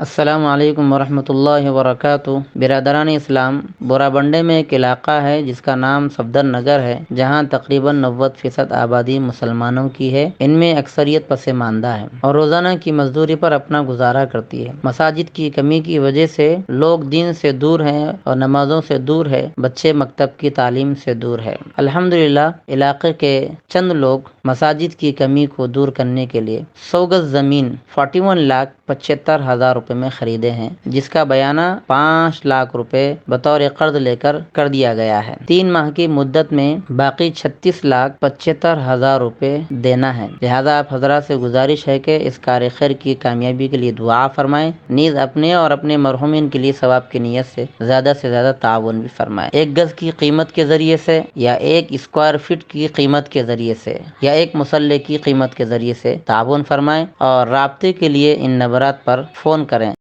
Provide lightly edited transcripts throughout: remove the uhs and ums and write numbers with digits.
अस्सलामु अलैकुम वरहमतुल्लाहि वबरकातुहू। बिरादरान इस्लाम, बोराबंडे में एक इलाक़ा है जिसका नाम सफदर नगर है, जहाँ तकरीबन 90% आबादी मुसलमानों की है। इनमें अक्सरियत पसमानदा है और रोज़ाना की मजदूरी पर अपना गुजारा करती है। मसाजिद की कमी की वजह से लोग दीन से दूर हैं और नमाजों से दूर है, बच्चे मकतब की तालीम से दूर है। अल्हम्दुलिल्लाह, इलाक़े के चंद लोग मसाजिद की कमी को दूर करने के लिए 100 गज ज़मीन 41,75,000 रुपए में खरीदे हैं, जिसका बयाना 5 लाख रुपए बतौर कर्ज लेकर कर दिया गया है। 3 माह की मुद्दत में बाकी 36,75,000 रुपए देना है। लिहाजा आप हजरात से गुजारिश है कि इस कार्य खैर की कामयाबी के लिए दुआ फरमाएं, नीज अपने और अपने मरहुमीन के लिए सवाब की नीयत से ज्यादा ताउन भी फरमाएं। 1 गज की कीमत के जरिए से या 1 स्क्वायर फीट की कीमत के जरिए से या 1 मुसल्ले की कीमत के जरिए से ताउन फरमाएं और राब्ते के लिए इन नंबरात पर फ़ोन करें।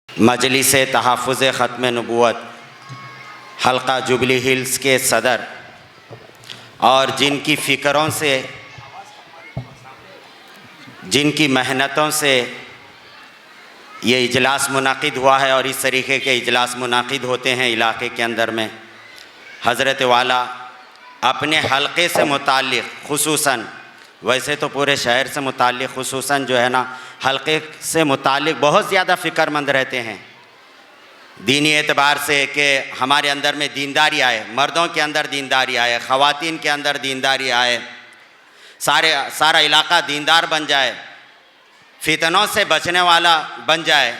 मजलिस तहफ़्फ़ुज़ ख़त्म नबूवत हल्का जुबली हिल्स के सदर और जिनकी फ़िक्रों से, जिनकी मेहनतों से ये इजलास मुनाकिद हुआ है और इस तरीके के इजलास मुनाकिद होते हैं इलाक़े के अंदर में, हज़रत वाला अपने हलक़े से मुताल्लिक़ खुसूसन, वैसे तो पूरे शहर से मुताल्लिक़ खुसूसन जो है ना, हलक़े से मुताल्लिक़ बहुत ज़्यादा फ़िक्रमंद रहते हैं दीनी एतबार से कि हमारे अंदर में दीनदारी आए, मर्दों के अंदर दीनदारी आए, ख़वातीन के अंदर दीनदारी आए, सारा इलाक़ा दीनदार बन जाए, फितनों से बचने वाला बन जाए।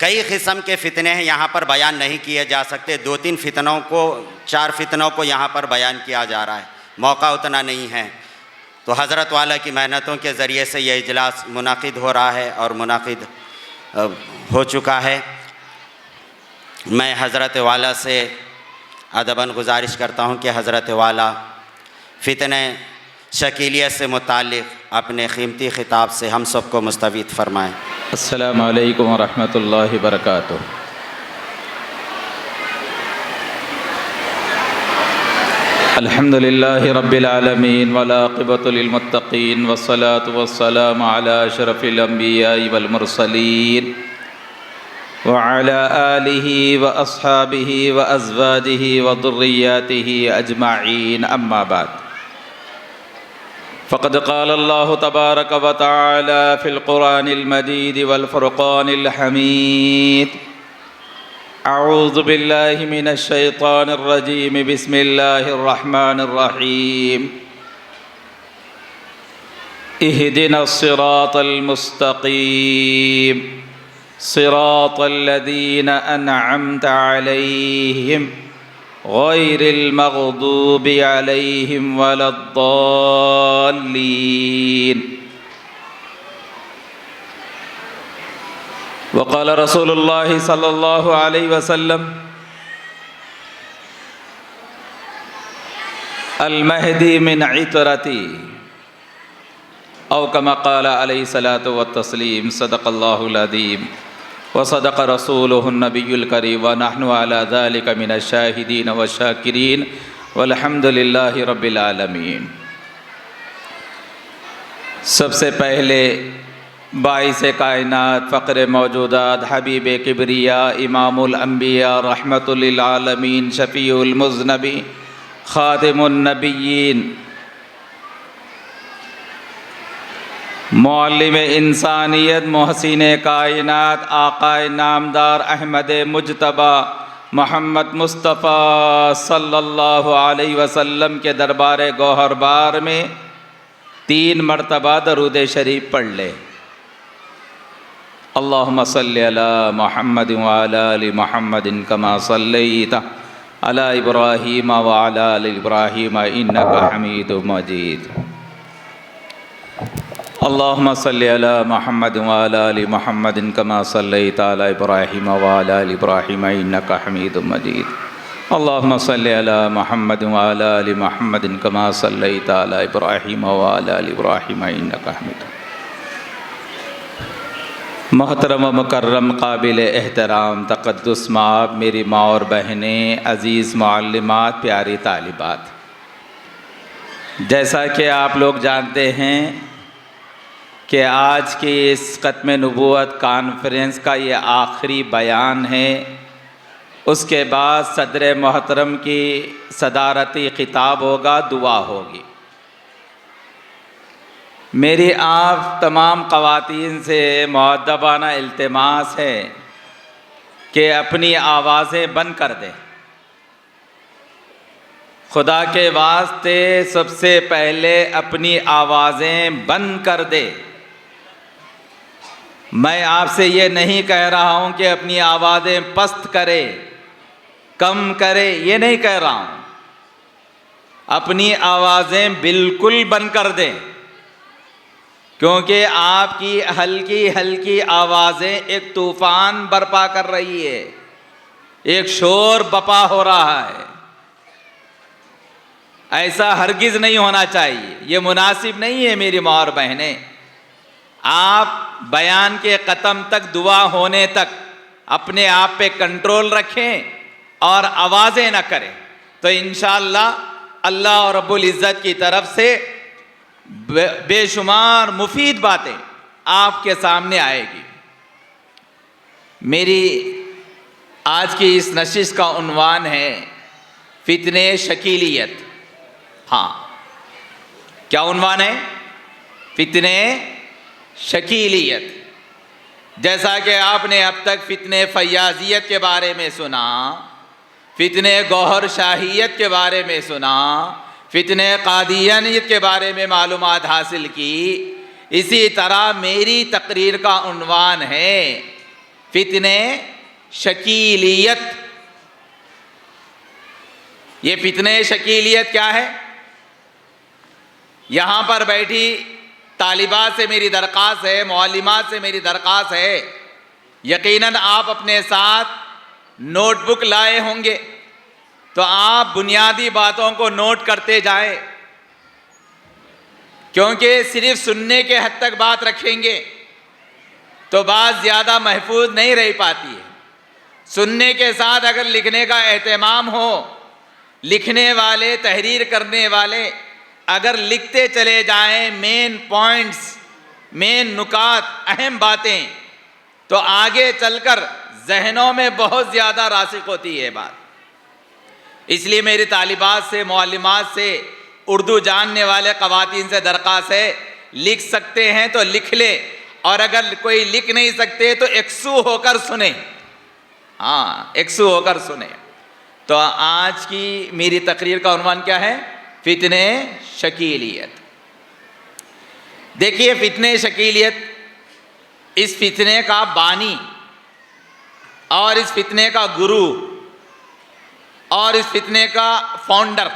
कई किस्म के फ़ितने हैं, यहाँ पर बयान नहीं किए जा सकते। 2-3 फितनों को, 4 फितनों को यहाँ पर बयान किया जा रहा है, मौका उतना नहीं है। तो हज़रत वाला की मेहनतों के ज़रिए से यह इजलास मुनाकिद हो रहा है और मुनाकिद हो चुका है। मैं हज़रत वाला से अदबन गुजारिश करता हूँ कि हज़रत वाला फ़ितने शकीलियत से मुताल्लिक़ अपने क़ीमती ख़िताब से हम सबको मुस्तफ़ीद फ़रमाएँ। अस्सलामु अलैकुम वरहमतुल्लाहि वबरकातुहू। अल्हम्दुलिल्लाहि रब्बिल आलमीन वल आक़िबतु लिल मुत्तक़ीन वस्सलातु वस्सलामु अला अशरफिल अंबियाइ वल मुरसलीन व अला आलिहि व अस्हाबिहि व अज़वाजिहि व ज़ुर्रिय्यातिहि अजमईन, अम्मा बाद। फ़क़द क़ाल अल्लाहु तबारक व तआला फ़िल क़ुरानिल मजीद वल फ़ुरक़ानिल हमीद। अऊज़ु बिल्लाहि मिनश शैतानिर रजीम, बिस्मिल्लाहिर रहमानिर रहीम। इहदिनस सिरातल मुस्तक़ीम, सिरातल लज़ीना अनअमता अलैहिम गैरिल मग़दूबि अलैहिम वलद्दाल्लीन। वक़ाल रसूलुल्लाहि सल्लल्लाहु अलैहि वसल्लम अल महदी मिन इतरती औ कमा क़ाल अलैहि सलातु व तस्लीम। सदक़ल्लाहुल अज़ीम व सदक़ रसूलुहुन नबियुल करीम व नहनु अला ज़ालिका मिनश शाहिदीन व शाकिरीन वल्हम्दुलिल्लाहि रब्बिल आलमीन। सबसे पहले बाइसे कायनात, फ़क़्र मौजूदात, हबीब किबरिया, इमामुल अंबिया, रहमतुल लिल आलमीन, शफ़ीउल मुज़नबी, ख़ातिमुन नबिय्यीन, मुअल्लिम इंसानियत, मोहसिन कायनात, आक़ाए नामदार अहमद मुज्तबा मोहम्मद मुस्तफ़ा सल्लल्लाहु अलैहि वसल्लम के दरबार गौहरबार में 3 मरतबा दरूद शरीफ पढ़ ले। अल्लाहुम्मा सल्लि अला मुहम्मद व अला आलि मुहम्मदिन कमा सल्लैता अला इब्राहीम व अला आलि इब्राहीम इन्नका हमीदुम मजीद। अल्लाहुम्मा सल्लि अला मुहम्मद व अला आलि मुहम्मदिन कमा सल्लैता अला इब्राहीम व अला आलि इब्राहीम इन्नका हमीदुम मजीद। अल्लाहुम्मा सल्लि अला मुहम्मद व अला आलि मुहम्मदिन कमा सल्लैता अला इब्राहीम व अला आलि इब्राहीम इन्नका हमीदुम। मोहतरम व मुकर्रम काबिल एहतराम तक़द्दुस माब, मेरी माँ और बहनें, अज़ीज़ मुअल्लिमात, प्यारी तालिबात, जैसा कि आप लोग जानते हैं कि आज के इस ख़त्म नबूवत कॉन्फ्रेंस का ये आखिरी बयान है। उसके बाद सदर मोहतरम की सदारती ख़िताब होगा, दुआ होगी। मेरी आप तमाम ख़वातीन से मुअद्दबाना इल्तिमास है कि अपनी आवाज़ें बंद कर दें। खुदा के वास्ते सबसे पहले अपनी आवाज़ें बंद कर दे। मैं आपसे ये नहीं कह रहा हूँ कि अपनी आवाज़ें पस्त करे, कम करे, ये नहीं कह रहा हूँ। अपनी आवाज़ें बिल्कुल बंद कर दें, क्योंकि आपकी हल्की हल्की आवाज़ें एक तूफ़ान बर्पा कर रही है, एक शोर बपा हो रहा है। ऐसा हरगिज़ नहीं होना चाहिए, ये मुनासिब नहीं है। मेरी माँ और बहनें, आप बयान के ख़त्म तक, दुआ होने तक अपने आप पे कंट्रोल रखें और आवाज़ें न करें, तो इंशाअल्लाह अल्लाह रब्बुल इज़्ज़त की तरफ से बेशुमार मुफीद बातें आपके सामने आएगी। मेरी आज की इस नशिश का उन्वान है फितने शकीलियत। हाँ, क्या उन्वान है? फितने शकीलियत। जैसा कि आपने अब तक फितने फैयाजियत के बारे में सुना, फितने गौहर शाहियत के बारे में सुना, फितने कादियानियत के बारे में मालूमात हासिल की, इसी तरह मेरी तकरीर का उन्वान है फितने शकीलियत। ये फितने शकीलियत क्या है? यहाँ पर बैठी तालिबात से मेरी दरख्वास्त है, मुअल्लिमात से मेरी दरख्वास्त है, यकीनन आप अपने साथ नोटबुक लाए होंगे, तो आप बुनियादी बातों को नोट करते जाएं, क्योंकि सिर्फ सुनने के हद तक बात रखेंगे तो बात ज़्यादा महफूज नहीं रह पाती है। सुनने के साथ अगर लिखने का एहतमाम हो, लिखने वाले, तहरीर करने वाले अगर लिखते चले जाएं मेन पॉइंट्स, मेन नुकात, अहम बातें, तो आगे चलकर जहनों में बहुत ज़्यादा रासिक होती है बात। इसलिए मेरी तालिबात से, मुअल्लिमात से, उर्दू जानने वाले ख़वातीन से दरख्वास्त है, लिख सकते हैं तो लिख ले, और अगर कोई लिख नहीं सकते तो एकसू होकर सुने। हाँ, एकसू होकर सुने। तो आज की मेरी तकरीर का उन्वान क्या है? फितने शकीलियत। देखिए, फितने शकीलियत, इस फितने का बानी और इस फितने का गुरु और इस फितने का फाउंडर,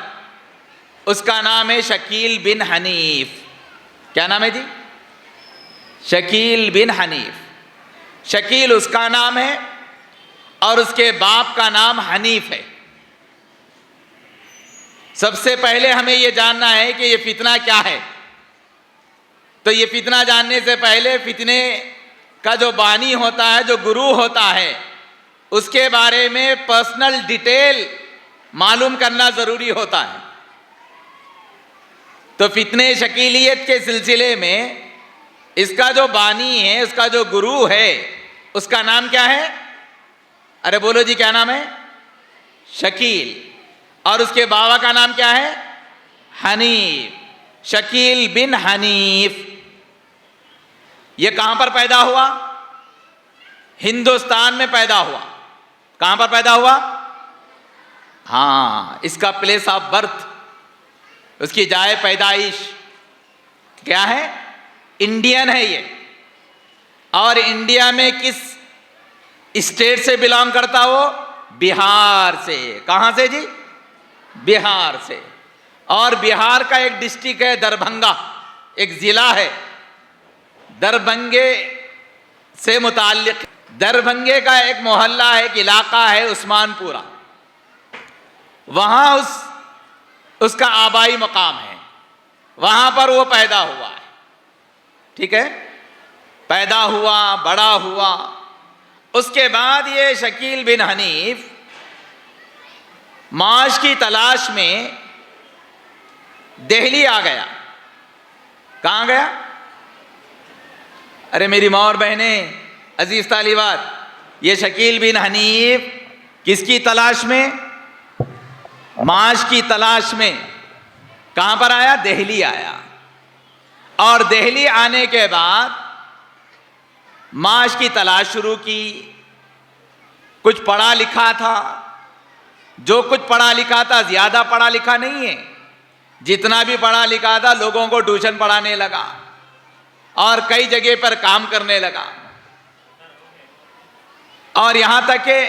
उसका नाम है शकील बिन हनीफ। क्या नाम है जी? शकील बिन हनीफ। शकील उसका नाम है और उसके बाप का नाम हनीफ है। सबसे पहले हमें यह जानना है कि यह फितना क्या है। तो ये फितना जानने से पहले फितने का जो बानी होता है, जो गुरु होता है, उसके बारे में पर्सनल डिटेल मालूम करना ज़रूरी होता है। तो फितने शकीलियत के सिलसिले में इसका जो बानी है, उसका जो गुरु है, उसका नाम क्या है? अरे बोलो जी, क्या नाम है? शकील। और उसके बाबा का नाम क्या है? हनीफ। शकील बिन हनीफ। ये कहाँ पर पैदा हुआ? हिंदुस्तान में पैदा हुआ। कहाँ पर पैदा हुआ? हाँ, इसका प्लेस ऑफ बर्थ, उसकी जाए पैदाइश क्या है? इंडियन है ये। और इंडिया में किस स्टेट से बिलोंग करता वो? बिहार से। कहाँ से जी? बिहार से। और बिहार का एक डिस्ट्रिक्ट है दरभंगा, एक ज़िला है, दरभंगे से मुताल्लिक़। दरभंगे का एक मोहल्ला है, एक इलाका है उस्मानपुरा, वहाँ उसका आबाई मकाम है, वहाँ पर वो पैदा हुआ है। ठीक है, पैदा हुआ, बड़ा हुआ। उसके बाद ये शकील बिन हनीफ माश की तलाश में दिल्ली आ गया। कहाँ गया? अरे मेरी माँ और बहनें, अजीज तालिबात, ये शकील बिन हनीफ किसकी तलाश में? माश की तलाश में। कहाँ पर आया? दिल्ली आया। और दिल्ली आने के बाद माश की तलाश शुरू की। कुछ पढ़ा लिखा था, जो कुछ पढ़ा लिखा था ज्यादा पढ़ा लिखा नहीं है, जितना भी पढ़ा लिखा था लोगों को ट्यूशन पढ़ाने लगा और कई जगह पर काम करने लगा और यहां तक कि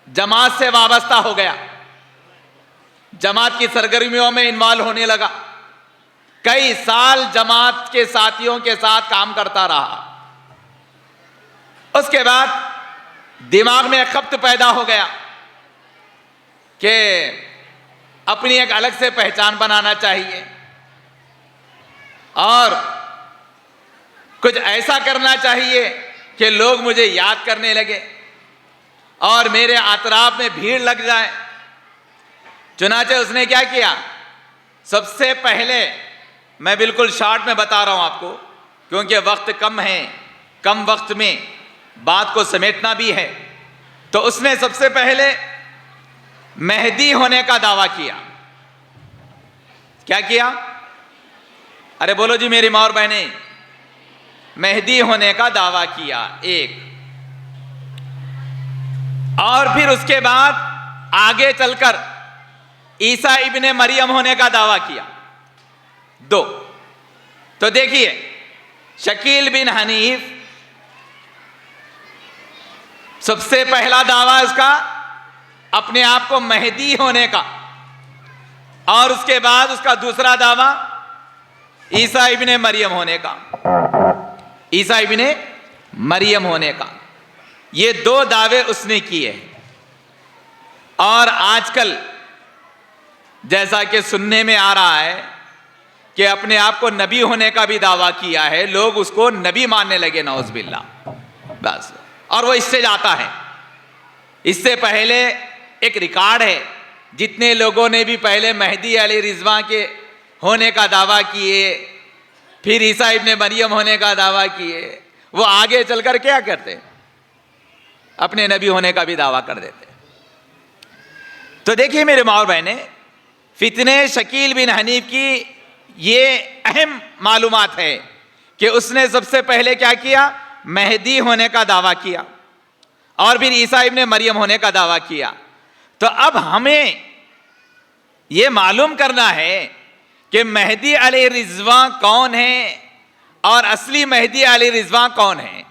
जमात से वाबस्ता हो गया, जमात की सरगर्मियों में इन्वॉल्व होने लगा। कई साल जमात के साथियों के साथ काम करता रहा। उसके बाद दिमाग में एक खप्त पैदा हो गया कि अपनी एक अलग से पहचान बनाना चाहिए और कुछ ऐसा करना चाहिए कि लोग मुझे याद करने लगे और मेरे अतराफ में भीड़ लग जाए। चुनाचे उसने क्या किया? सबसे पहले, मैं बिल्कुल शॉर्ट में बता रहा हूं आपको क्योंकि वक्त कम है, कम वक्त में बात को समेटना भी है। तो उसने सबसे पहले मेहदी होने का दावा किया। क्या किया? अरे बोलो जी मेरी माँ और बहनें, मेहदी होने का दावा किया एक। और फिर उसके बाद आगे चलकर ईसा इब्ने मरियम होने का दावा किया, दो। तो देखिए, शकील बिन हनीफ सबसे पहला दावा इसका अपने आप को मेहदी होने का, और उसके बाद उसका दूसरा दावा ईसा इब्ने मरियम होने का, ईसा इब्ने मरियम होने का। ये दो दावे उसने किए। और आजकल जैसा कि सुनने में आ रहा है कि अपने आप को नबी होने का भी दावा किया है, लोग उसको नबी मानने लगे, नौज बिल्ला, बस। और वो इससे जाता है। इससे पहले एक रिकॉर्ड है, जितने लोगों ने भी पहले मेहदी अली रिजवां के होने का दावा किए, फिर ईसा इब्ने मरियम होने का दावा किए, वो आगे चलकर क्या करते? अपने नबी होने का भी दावा कर देते। तो देखिए मेरे माँ और बहनें, फितने शकील बिन हनीफ की ये अहम मालूमात है कि उसने सबसे पहले क्या किया? मेहदी होने का दावा किया और फिर ईसा इब्ने मरियम होने का दावा किया। तो अब हमें यह मालूम करना है कि मेहदी अली रिजवां कौन है और असली मेहदी अली रिजवां कौन है,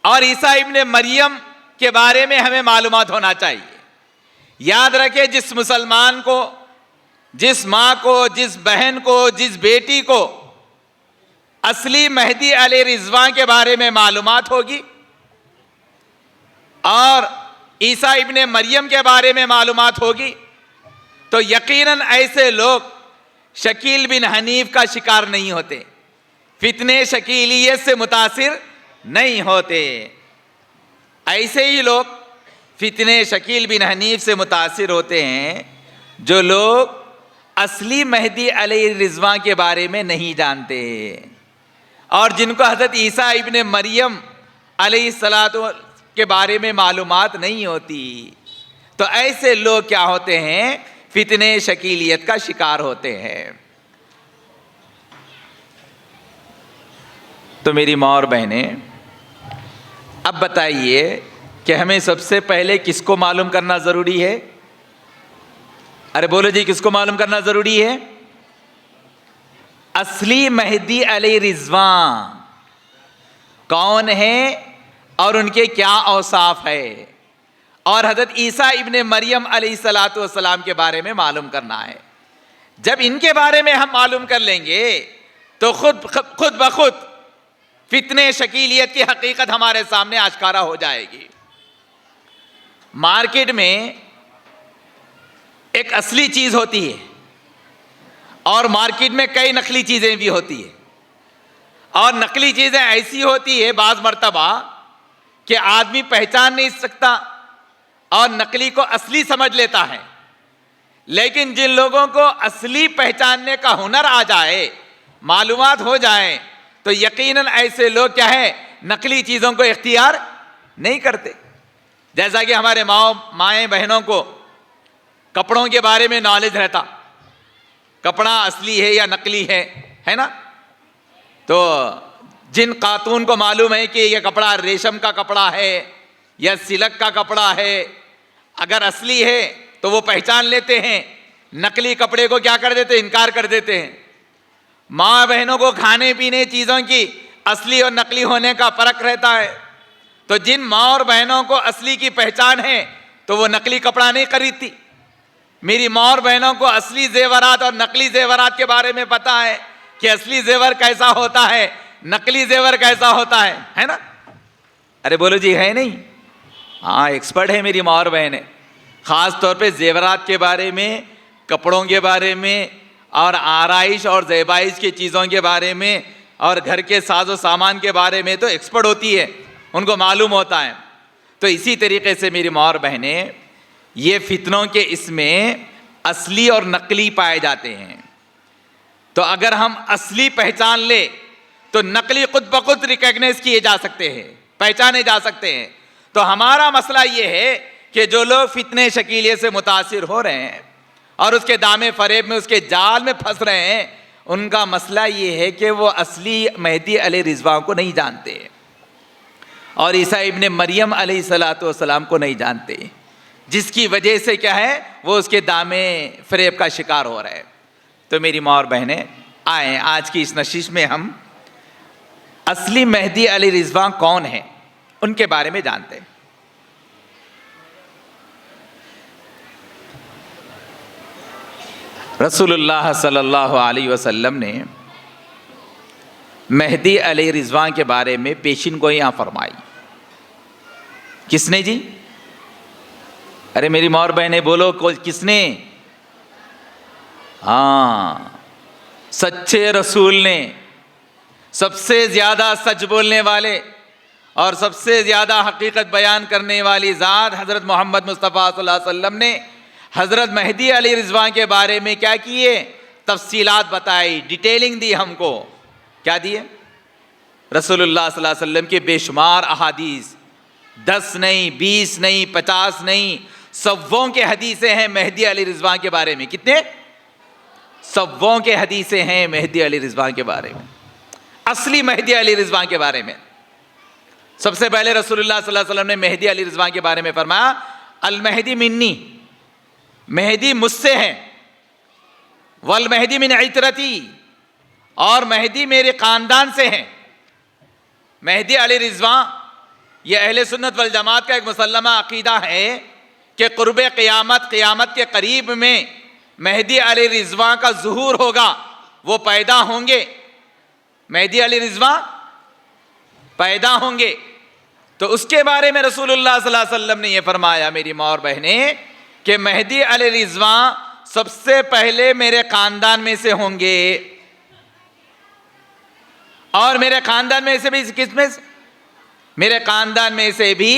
और ईसा इब्ने मरियम के बारे में हमें मालूमात होना चाहिए। याद रखें, जिस मुसलमान को, जिस माँ को, जिस बहन को, जिस बेटी को असली मेहदी अली रिजवां के बारे में मालूमात होगी और ईसा इब्ने मरियम के बारे में मालूमात होगी, तो यकीनन ऐसे लोग शकील बिन हनीफ का शिकार नहीं होते, फितने शकीलियत से मुतासिर नहीं होते। ऐसे ही लोग फितने शकील बिन हनीफ से मुतासिर होते हैं जो लोग असली मेहदी अली रिजवां के बारे में नहीं जानते और जिनको हज़रत ईसा इब्ने मरियम अलैहिस्सलातु के बारे में मालूमात नहीं होती। तो ऐसे लोग क्या होते हैं? फितने शकीलियत का शिकार होते हैं। तो मेरी माँ और बहनें, अब बताइए कि हमें सबसे पहले किसको मालूम करना ज़रूरी है? अरे बोलो जी, किसको मालूम करना ज़रूरी है? असली मेहदी अली रिजवां कौन है और उनके क्या औसाफ है, और हज़रत ईसा इब्ने मरियम अलैहिस्सलातु वस्सलाम के बारे में मालूम करना है। जब इनके बारे में हम मालूम कर लेंगे तो खुद ब खुद फितने शकीलियत की हकीकत हमारे सामने आश्कारा हो जाएगी। मार्केट में एक असली चीज़ होती है और मार्केट में कई नकली चीज़ें भी होती है। और नकली चीज़ें ऐसी होती है बाज़ मर्तबा कि आदमी पहचान नहीं सकता और नकली को असली समझ लेता है। लेकिन जिन लोगों को असली पहचानने का हुनर आ जाए, मालूमात हो जाए, तो यकीनन ऐसे लोग क्या है, नकली चीज़ों को इख्तियार नहीं करते। जैसा कि हमारे माएँ बहनों को कपड़ों के बारे में नॉलेज रहता, कपड़ा असली है या नकली है ना। तो जिन खातून को मालूम है कि यह कपड़ा रेशम का कपड़ा है या सिल्क का कपड़ा है, अगर असली है तो वो पहचान लेते हैं, नकली कपड़े को क्या कर देते, इनकार कर देते हैं। माँ बहनों को खाने पीने चीज़ों की असली और नकली होने का फर्क रहता है। तो जिन माँ और बहनों को असली की पहचान है तो वो नकली कपड़ा नहीं खरीदती। मेरी माँ और बहनों को असली जेवरात और नकली जेवरात के बारे में पता है कि असली जेवर कैसा होता है, नकली जेवर कैसा होता है ना। अरे बोलो जी, है नहीं? हाँ, एक्सपर्ट है मेरी माँ और बहनें, ख़ास तौर पे जेवरात के बारे में, कपड़ों के बारे में और आराइश और ज़ेबाइश की चीज़ों के बारे में और घर के साजो सामान के बारे में तो एक्सपर्ट होती है, उनको मालूम होता है। तो इसी तरीके से मेरी माँ और बहनें, ये फितनों के इसमें असली और नकली पाए जाते हैं। तो अगर हम असली पहचान ले तो नकली खुद ब खुद रिकॉग्नाइज किए जा सकते हैं, पहचाने जा सकते हैं। तो हमारा मसला ये है कि जो लोग फितने शकीलिये से मुतासिर हो रहे हैं और उसके दामे फरेब में, उसके जाल में फंस रहे हैं, उनका मसला ये है कि वो असली मेहदी अलैहि रिज़वान को नहीं जानते और ईसा इब्ने मरियम अलैहिस्सलातु वस्सलाम को नहीं जानते, जिसकी वजह से क्या है, वो उसके दामे फरेब का शिकार हो रहे हैं। तो मेरी माँ और बहनें, आए आज की इस नशिश में हम असली मेहदी अलैहि रिज़वान कौन है उनके बारे में जानते हैं। रसूलुल्लाह सल्लल्लाहु अलैहि वसल्लम ने मेहदी अलैहि रिज़वान के बारे में पेशिन गोइयां फरमाई। किसने जी? अरे मेरी माँ और बहनें बोलो, किसने? हाँ, सच्चे रसूल ने, सबसे ज़्यादा सच बोलने वाले और सबसे ज़्यादा हकीकत बयान करने वाली ज़ात हज़रत मोहम्मद मुस्तफ़ा सल्लल्लाहु अलैहि वसल्लम ने हज़रत मेहदी अलैहि रिज़वान के बारे में क्या किए, तफसीलात बताई, डिटेलिंग दी हमको। क्या दिए? रसूलुल्लाह सल्लल्लाहु अलैहि वसल्लम के बेशुमार अहादीस, 10 नहीं, 20 नहीं, 50 नहीं, सव्वों के हदीसें हैं मेहदी अलैहि रिज़वान के बारे में। कितने? सव्वों के हदीसें हैं मेहदी अलैहि रिज़वान के बारे में, असली मेहदी अलैहि रिज़वान के बारे में। सबसे पहले रसूलुल्लाह सल्लल्लाहु अलैहि वसल्लम ने मेहदी अलैहि रिज़वान के बारे में फरमाया, अल मेहदी मिन्नी, मेहदी मुझसे है, वल मेहदी मिन इतरती, और मेहदी मेरे ख़ानदान से है। मेहदी अलैहि रिज़वान ये अहले सुन्नत वल जमात का एक मुसल्लमा अकीदा है कि क़ुर्बे क़यामत, क़यामत के करीब में मेहदी अलैहि रिज़वान का ज़ुहूर होगा, वो पैदा होंगे, मेहदी अलैहि रिज़वान पैदा होंगे। तो उसके बारे में रसूलुल्लाह सल्लल्लाहु अलैहि वसल्लम ने ये फरमाया, मेरी माँ और बहनें, कि मेहदी अलैहि रिज़वान सबसे पहले मेरे ख़ानदान में से होंगे। और मेरे ख़ानदान में से भी किसमें से? मेरे ख़ानदान में से भी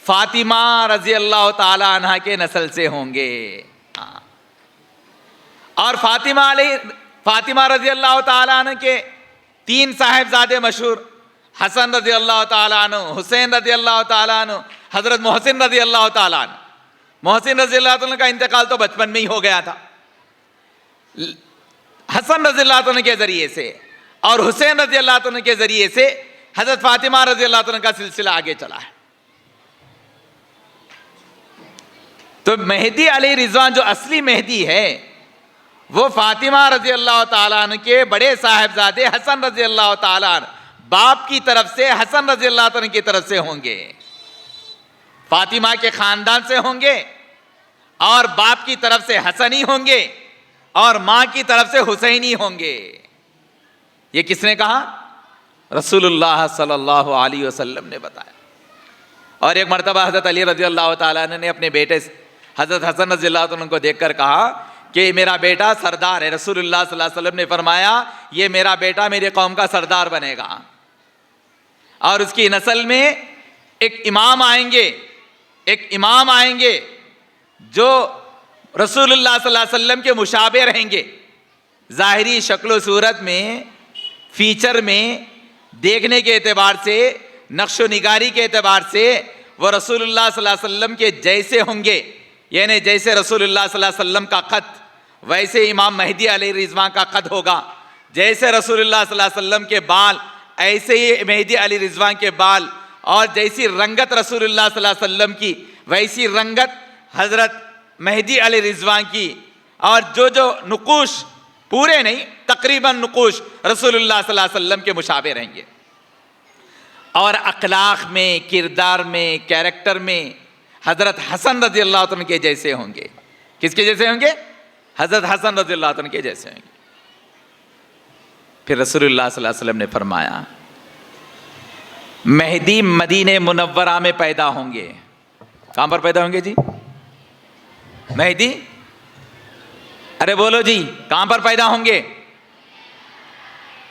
फातिमा रज़ी अल्लाह ताला अन्हा के नस्ल से होंगे। हाँ। और फातिमा रज़ी अल्लाह ताला अन्हा के 3 साहिबजादे मशहूर, हसन रज़ी अल्लाह ताला अन्हु, हुसैन रज़ी अल्लाह ताला अन्हु, हज़रत मोहसिन रज़ी अल्लाह ताला अन्हु। मोहसिन रज़ी अल्लाह ताला का इंतकाल तो बचपन में ही हो गया था। हसन रज़ी अल्लाह ताला के ज़रिए से और हुसैन रज़ी अल्लाह ताला के ज़रिए से हज़रत फातिमा रज़ी अल्लाह ताला का सिलसिला आगे चला है। तो मेहदी अलैहि रिज़वान जो असली मेहदी है वो फातिमा रज़ी अल्लाह ताला अन्हा के बड़े साहिबजादे हसन रज़ी अल्लाह ताला अन्हा, बाप की तरफ से हसन रज़ी अल्लाह ताला की तरफ से होंगे, फातिमा के ख़ानदान से होंगे, और बाप की तरफ से हसनी होंगे और माँ की तरफ से हुसैनी होंगे। ये किसने कहा? रसूलुल्लाह सल्लल्लाहु अलैहि वसल्लम ने बताया। और एक मरतबा हज़रत अली रज़ी अल्लाह ताला अन्हु ने अपने बेटे हज़रत हसन रज़ी अल्लाह ताला अन्हु को देखकर कहा कि मेरा बेटा सरदार है। रसूलुल्लाह सल्लल्लाहु अलैहि वसल्लम ने फरमाया ये मेरा बेटा मेरी कौम का सरदार बनेगा, और उसकी नस्ल में एक इमाम आएंगे जो रसूलुल्लाह सल्लल्लाहु अलैहि वसल्लम के मुशाबे रहेंगे, ज़ाहिरी शक्ल सूरत में, फीचर में, देखने के एतबार से, नक्शो निगारी के एतबार से वो रसूलुल्लाह सल्लल्लाहु अलैहि वसल्लम के जैसे होंगे। यानी जैसे रसूलुल्लाह सल्लल्लाहु अलैहि वसल्लम का क़द, वैसे इमाम मेहदी अलैहि रिज़वान का क़द होगा। जैसे रसूलुल्लाह सल्लल्लाहु अलैहि वसल्लम के बाल, ऐसे ही मेहदी अलैहि रिज़वान के बाल, और जैसी रंगत रसूलुल्लाह सल्लल्लाहु अलैहि वसल्लम की, वैसी रंगत हज़रत मेहदी अलैहि रिज़वान की। और जो नुकूश, पूरे नहीं तकरीबन नुकूश रसूलुल्लाह सल्लल्लाहु अलैहि वसल्लम के मुशाबे रहेंगे। और अखलाक में, किरदार में, कैरेक्टर में हज़रत हसन रज़ी अल्लाह तआला के जैसे होंगे। किसके जैसे होंगे? हज़रत हसन रज़ी अल्लाह तआला के जैसे होंगे। फिर रसूलुल्लाह सल्लल्लाहु अलैहि वसल्लम ने फरमाया मेहदी मदीने मुनव्वरा में पैदा होंगे। कहां पर पैदा होंगे जी? मेहदी, अरे बोलो जी, कहां पर पैदा होंगे?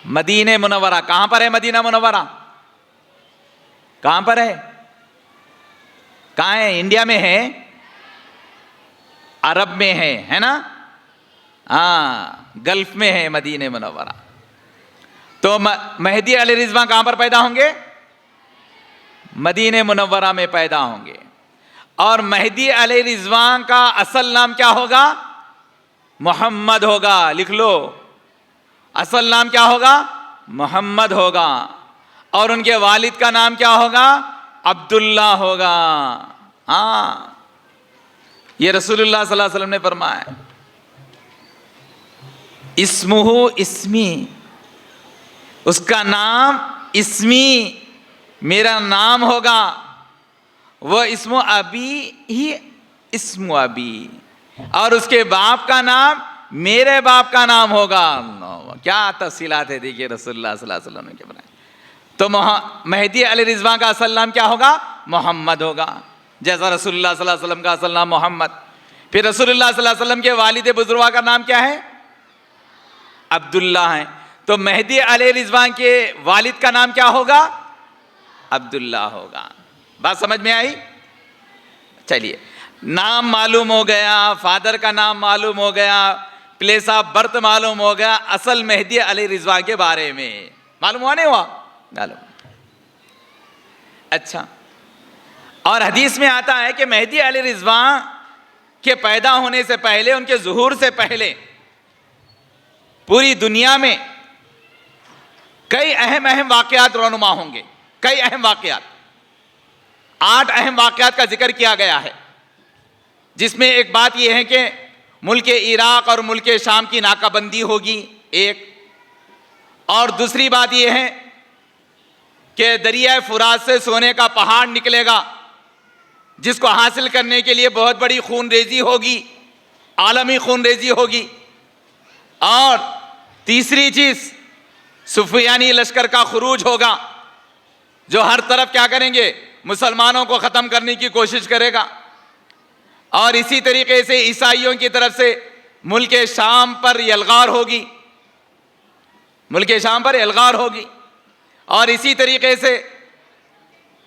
मदीने मुनव्वरा। कहां पर है मदीना मुनव्वरा? कहां पर है? कहां है? इंडिया में है? अरब में है ना? हाँ, गल्फ में है मदीने मुनव्वरा। तो मेहदी अलैहि रिज़वान कहां पर पैदा होंगे? मदीने मुनव्वरा में पैदा होंगे। और मेहदी अलैहि रिज़वान का असल नाम क्या होगा? मोहम्मद होगा। लिख लो, असल नाम क्या होगा? मोहम्मद होगा। और उनके वालिद का नाम क्या होगा? अब्दुल्ला होगा। हाँ, ये रसूलुल्लाह सल्लल्लाहु अलैहि वसल्लम ने फरमाया इस्मुहु इस्मी, उसका नाम इस्मी, मेरा नाम होगा। वह इस्मु अबी ही इस्मु अबी, और उसके बाप का नाम मेरे बाप का नाम होगा। क्या तफसीलात है, देखिए रसूलुल्लाह सल्लल्लाहु अलैहि वसल्लम के बनाए। तो मेहदी अलैहि रिज़वान का असल नाम क्या होगा? मोहम्मद होगा, जैसा रसूलुल्लाह सल्लल्लाहु अलैहि वसल्लम का असल नाम मोहम्मद। फिर रसूलुल्लाह सल्लल्लाहु अलैहि वसल्लम के वालिद बुजुर्गा का नाम क्या है? अब्दुल्ला है। तो मेहदी अलैहि रिज़वान के वालिद का नाम क्या होगा? अब्दुल्ला होगा। बात समझ में आई? चलिए, नाम मालूम हो गया, फादर का नाम मालूम हो गया, प्लेस ऑफ बर्थ मालूम हो गया। असल मेहदी अलैहि रिज़वान के बारे में मालूम हुआ नहीं हुआ? मालूम। अच्छा, और हदीस में आता है कि मेहदी अलैहि रिज़वान के पैदा होने से पहले, उनके ज़ुहूर से पहले पूरी दुनिया में कई अहम वाक़यात रोनुमा होंगे। कई अहम वाक़यात, 8 अहम वाक़यात का जिक्र किया गया है, जिसमें एक बात यह है कि मुल्क इराक़ और मुल्क शाम की नाकाबंदी होगी एक, और दूसरी बात यह है कि दरिया फुरात से सोने का पहाड़ निकलेगा, जिसको हासिल करने के लिए बहुत बड़ी खूनरेजी होगी, आलमी खूनरेजी होगी। और तीसरी चीज, सुफियानी लश्कर का खुरूज होगा, जो हर तरफ क्या करेंगे? मुसलमानों को ख़त्म करने की कोशिश करेगा। और इसी तरीके से ईसाइयों की तरफ से मुल्क शाम पर यलगार होगी, मुल्क शाम पर यलगार होगी। और इसी तरीके से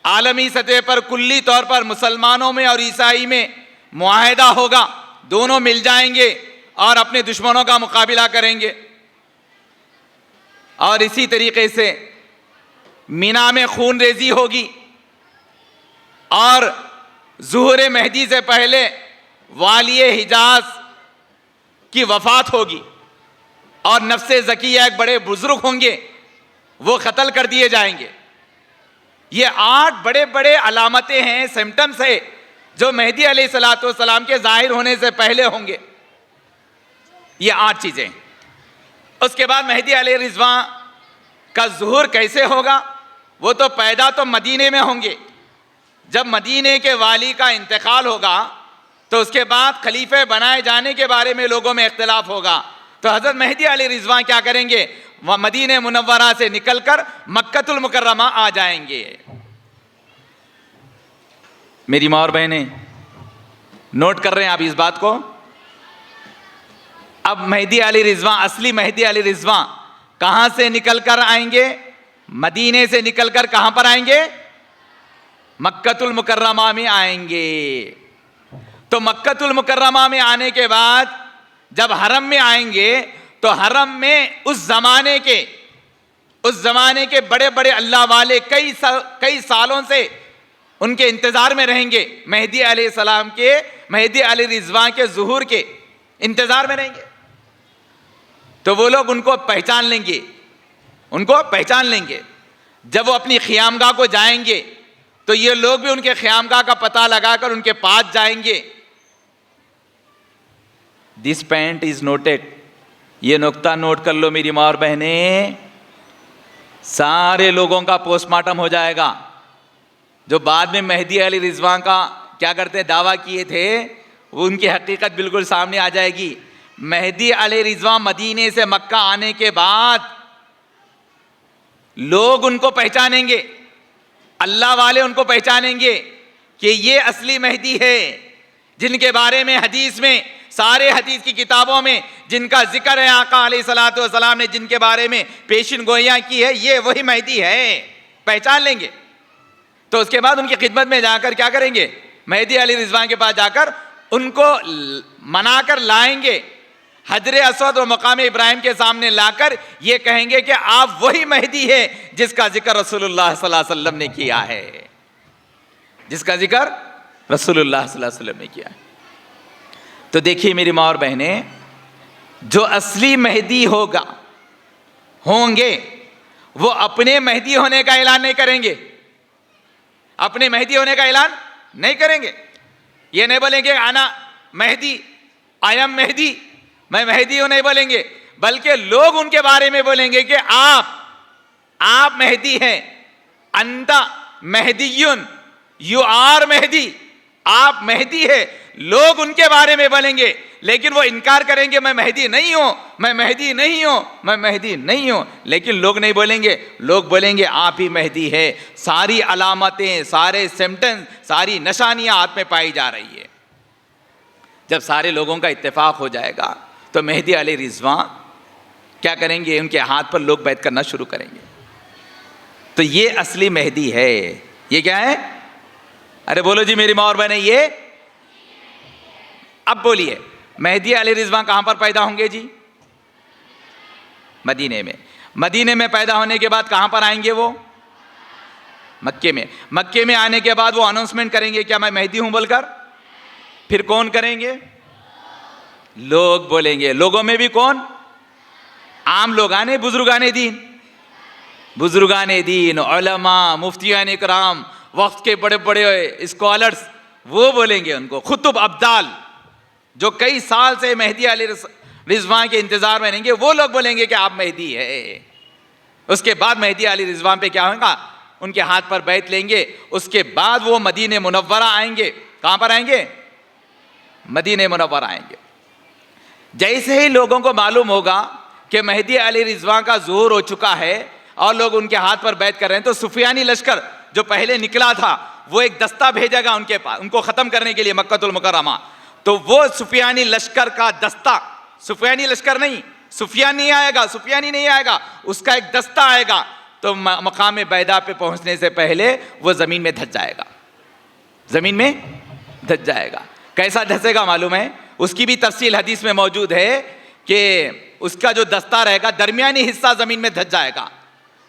आलमी सतह पर कुल्ली तौर पर मुसलमानों में और ईसाई में मुआहदा होगा, दोनों मिल जाएंगे और अपने दुश्मनों का मुकाबला करेंगे। और इसी तरीके से मीना में खून रेजी होगी, और ज़ुहूर मेहदी से पहले वालिए हिजाज की वफ़ात होगी, और नफ्से ज़किया एक बड़े बुजुर्ग होंगे, वो कत्ल कर दिए जाएंगे। ये 8 बड़े बड़े अलामतें हैं, सिम्टम्स है, जो मेहदी अलैहिस्सलाम के ज़ाहिर होने से पहले होंगे। ये 8 चीज़ें। उसके बाद मेहदी अलैहि रिज़वान का ज़ुहूर कैसे होगा? वो तो पैदा तो मदीने में होंगे। जब मदीने के वाली का इंतकाल होगा तो उसके बाद खलीफे बनाए जाने के बारे में लोगों में इख्तिलाफ होगा। तो हज़रत मेहदी अलैहि रिज़वान क्या करेंगे? वह मदीने मुनव्वरा से निकलकर मक्कतुल मुकर्रमा आ जाएंगे। मेरी माँ और बहनें, नोट कर रहे हैं आप इस बात को? अब मेहदी अली रिजवां, असली मेहदी अली रिजवां कहां से निकल कर आएंगे? मदीने से निकलकर कहां पर आएंगे? मक्कतुल मुकर्रमा में आएंगे। तो मक्कतुल मुकर्रमा में आने के बाद जब हरम में आएंगे तो हरम में उस जमाने के बड़े बड़े अल्लाह वाले कई सालों से उनके इंतजार में रहेंगे। मेहदी अलैहिस्सलाम के, मेहदी अली रिजवां के ज़ुहूर के इंतजार में रहेंगे। तो वो लोग उनको पहचान लेंगे। जब वो अपनी ख़ियामगाह को जाएंगे तो ये लोग भी उनके ख़ियामगाह का पता लगाकर उनके पास जाएंगे। दिस पॉइंट इज नोटेड, ये नुक्ता नोट कर लो मेरी माँ और बहने। सारे लोगों का पोस्टमार्टम हो जाएगा जो बाद में मेहदी अली रिजवां का क्या करते हैं, दावा किए थे, वो उनकी हकीकत बिल्कुल सामने आ जाएगी। मेहदी अली रिजवां मदीने से मक्का आने के बाद लोग उनको पहचानेंगे, अल्लाह वाले उनको पहचानेंगे कि ये असली मेहदी है, जिनके बारे में हदीस में, सारे हदीस की किताबों में जिनका जिक्र है, आका अलैहिस्सलातु वस्सलाम ने जिनके बारे में पेशिन गोइयां की है, ये वही मेहदी है, पहचान लेंगे। तो उसके बाद उनकी खिदमत में जाकर क्या करेंगे, मेहदी अली रिजवां के पास जाकर उनको मनाकर लाएंगे, हजरे असवद और मकाम इब्राहिम के सामने लाकर ये कहेंगे कि आप वही मेहदी है जिसका जिक्र रसूलुल्लाह सल्लल्लाहु अलैहि वसल्लम ने किया है, जिसका जिक्र रसूलुल्लाह सल्लल्लाहु अलैहि वसल्लम ने किया है। तो देखिए मेरी माँ और बहने, जो असली मेहदी होंगे वो अपने मेहदी होने का ऐलान नहीं करेंगे, अपने मेहदी होने का ऐलान नहीं करेंगे। ये नहीं बोलेंगे आना मेहदी, आई एम मेहदी, मैं मेहदी हूं, नहीं बोलेंगे, बल्कि लोग उनके बारे में बोलेंगे कि आप मेहदी हैं, अंता मेहदीयुन, यू आर मेहदी, आप मेहदी है। लोग उनके बारे में बोलेंगे, लेकिन वो इनकार करेंगे, मैं मेहदी नहीं हूं, मैं मेहदी नहीं हूं, मैं मेहदी नहीं हूं। लेकिन लोग नहीं बोलेंगे, लोग बोलेंगे आप ही मेहदी है। सारी अलामतें, सारे सिम्टम्स, सारी निशानियां हाथ में पाई जा रही है। जब सारे लोगों का इत्तेफाक हो जाएगा तो मेहदी अली रिजवां क्या करेंगे, उनके हाथ पर लोग बैत करना शुरू करेंगे। तो ये असली मेहदी है। ये क्या है? अरे बोलो जी मेरी माँ और बहने, ये अब बोलिए, मेहदी अली रिजवां कहां पर पैदा होंगे जी? मदीने में। मदीने में पैदा होने के बाद कहां पर आएंगे वो? मक्के में। मक्के में आने के बाद वो अनाउंसमेंट करेंगे क्या मैं मेहदी हूं बोलकर। फिर कौन करेंगे? लोग बोलेंगे। लोगों में भी कौन? आम लोग आने, बुजुर्गाने दीन, उलमा, मुफ्तियान इकराम, वक्त के बड़े बड़े स्कॉलर्स, वो बोलेंगे उनको। खुतुब अब्दाल जो कई साल से मेहदी अली रिजवां के इंतजार में रहेंगे, वो लोग बोलेंगे कि आप मेहदी है। उसके बाद मेहदी अली रिजवां पे क्या होगा, उनके हाथ पर बैत लेंगे। उसके बाद वो मदीने मुनव्वरा आएंगे। कहां पर आएंगे? मदीने मुनव्वरा आएंगे। जैसे ही लोगों को मालूम होगा कि मेहदी अली रिजवां का ज़ुहूर हो चुका है और लोग उनके हाथ पर बैत कर रहे हैं, तो सुफियानी लश्कर जो पहले निकला था वो एक दस्ता भेजेगा उनके पास, उनको ख़त्म करने के लिए मक्कतुल मुकर्रमा। तो वो सुफियानी लश्कर का दस्ता, सुफियानी लश्कर नहीं, सुफियानी नहीं आएगा, उसका एक दस्ता आएगा। तो मकाम बैदा पे पहुंचने से पहले वो ज़मीन में धंस जाएगा। कैसा धंसेगा मालूम है? उसकी भी तफसील हदीस में मौजूद है कि उसका जो दस्ता रहेगा, दरमियानी हिस्सा ज़मीन में धंस जाएगा।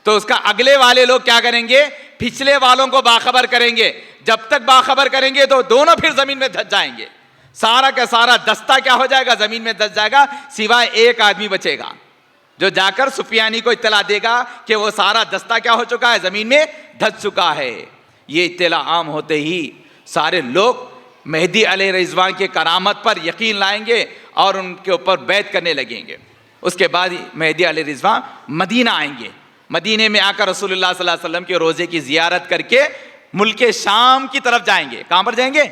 तो उसका अगले वाले लोग क्या करेंगे, पिछले वालों को बाखबर करेंगे। जब तक बाखबर करेंगे तो दोनों फिर ज़मीन में धंस जाएंगे। सारा का सारा दस्ता क्या हो जाएगा, ज़मीन में धंस जाएगा। सिवाय एक आदमी बचेगा जो जाकर सुफियानी को इत्तला देगा कि वो सारा दस्ता क्या हो चुका है, ज़मीन में धंस चुका है। ये इत्तला आम होते ही सारे लोग मेहदी अली रिजवां के करामत पर यकीन लाएंगे और उनके ऊपर बैत करने लगेंगे। उसके बाद मेहदी अली रिजवां मदीना आएंगे। मदीने में आकर रसूलुल्लाह सल्लल्लाहु अलैहि वसल्लम के रोज़े की ज़ियारत करके मुल्क शाम की तरफ जाएंगे। कहाँ पर जाएंगे?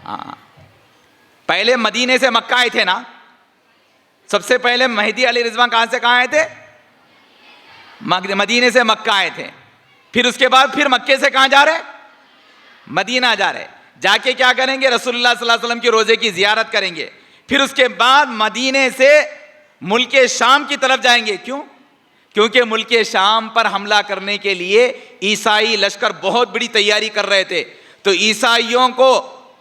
हाँ, पहले मदीने से मक्का आए थे ना। सबसे पहले मेहदी अली रिजवां कहाँ से कहाँ आए थे? मदीने से मक्का आए थे। फिर उसके बाद फिर मक्के से कहाँ जा रहे? मदीना जा रहे। जाके क्या करेंगे? रसूलुल्लाह सल्लल्लाहु अलैहि वसल्लम के रोज़े की ज़ियारत करेंगे। फिर उसके बाद मदीने से मुल्क शाम की तरफ जाएंगे। क्यों? क्योंकि मुल्क शाम पर हमला करने के लिए ईसाई लश्कर बहुत बड़ी तैयारी कर रहे थे। तो ईसाइयों को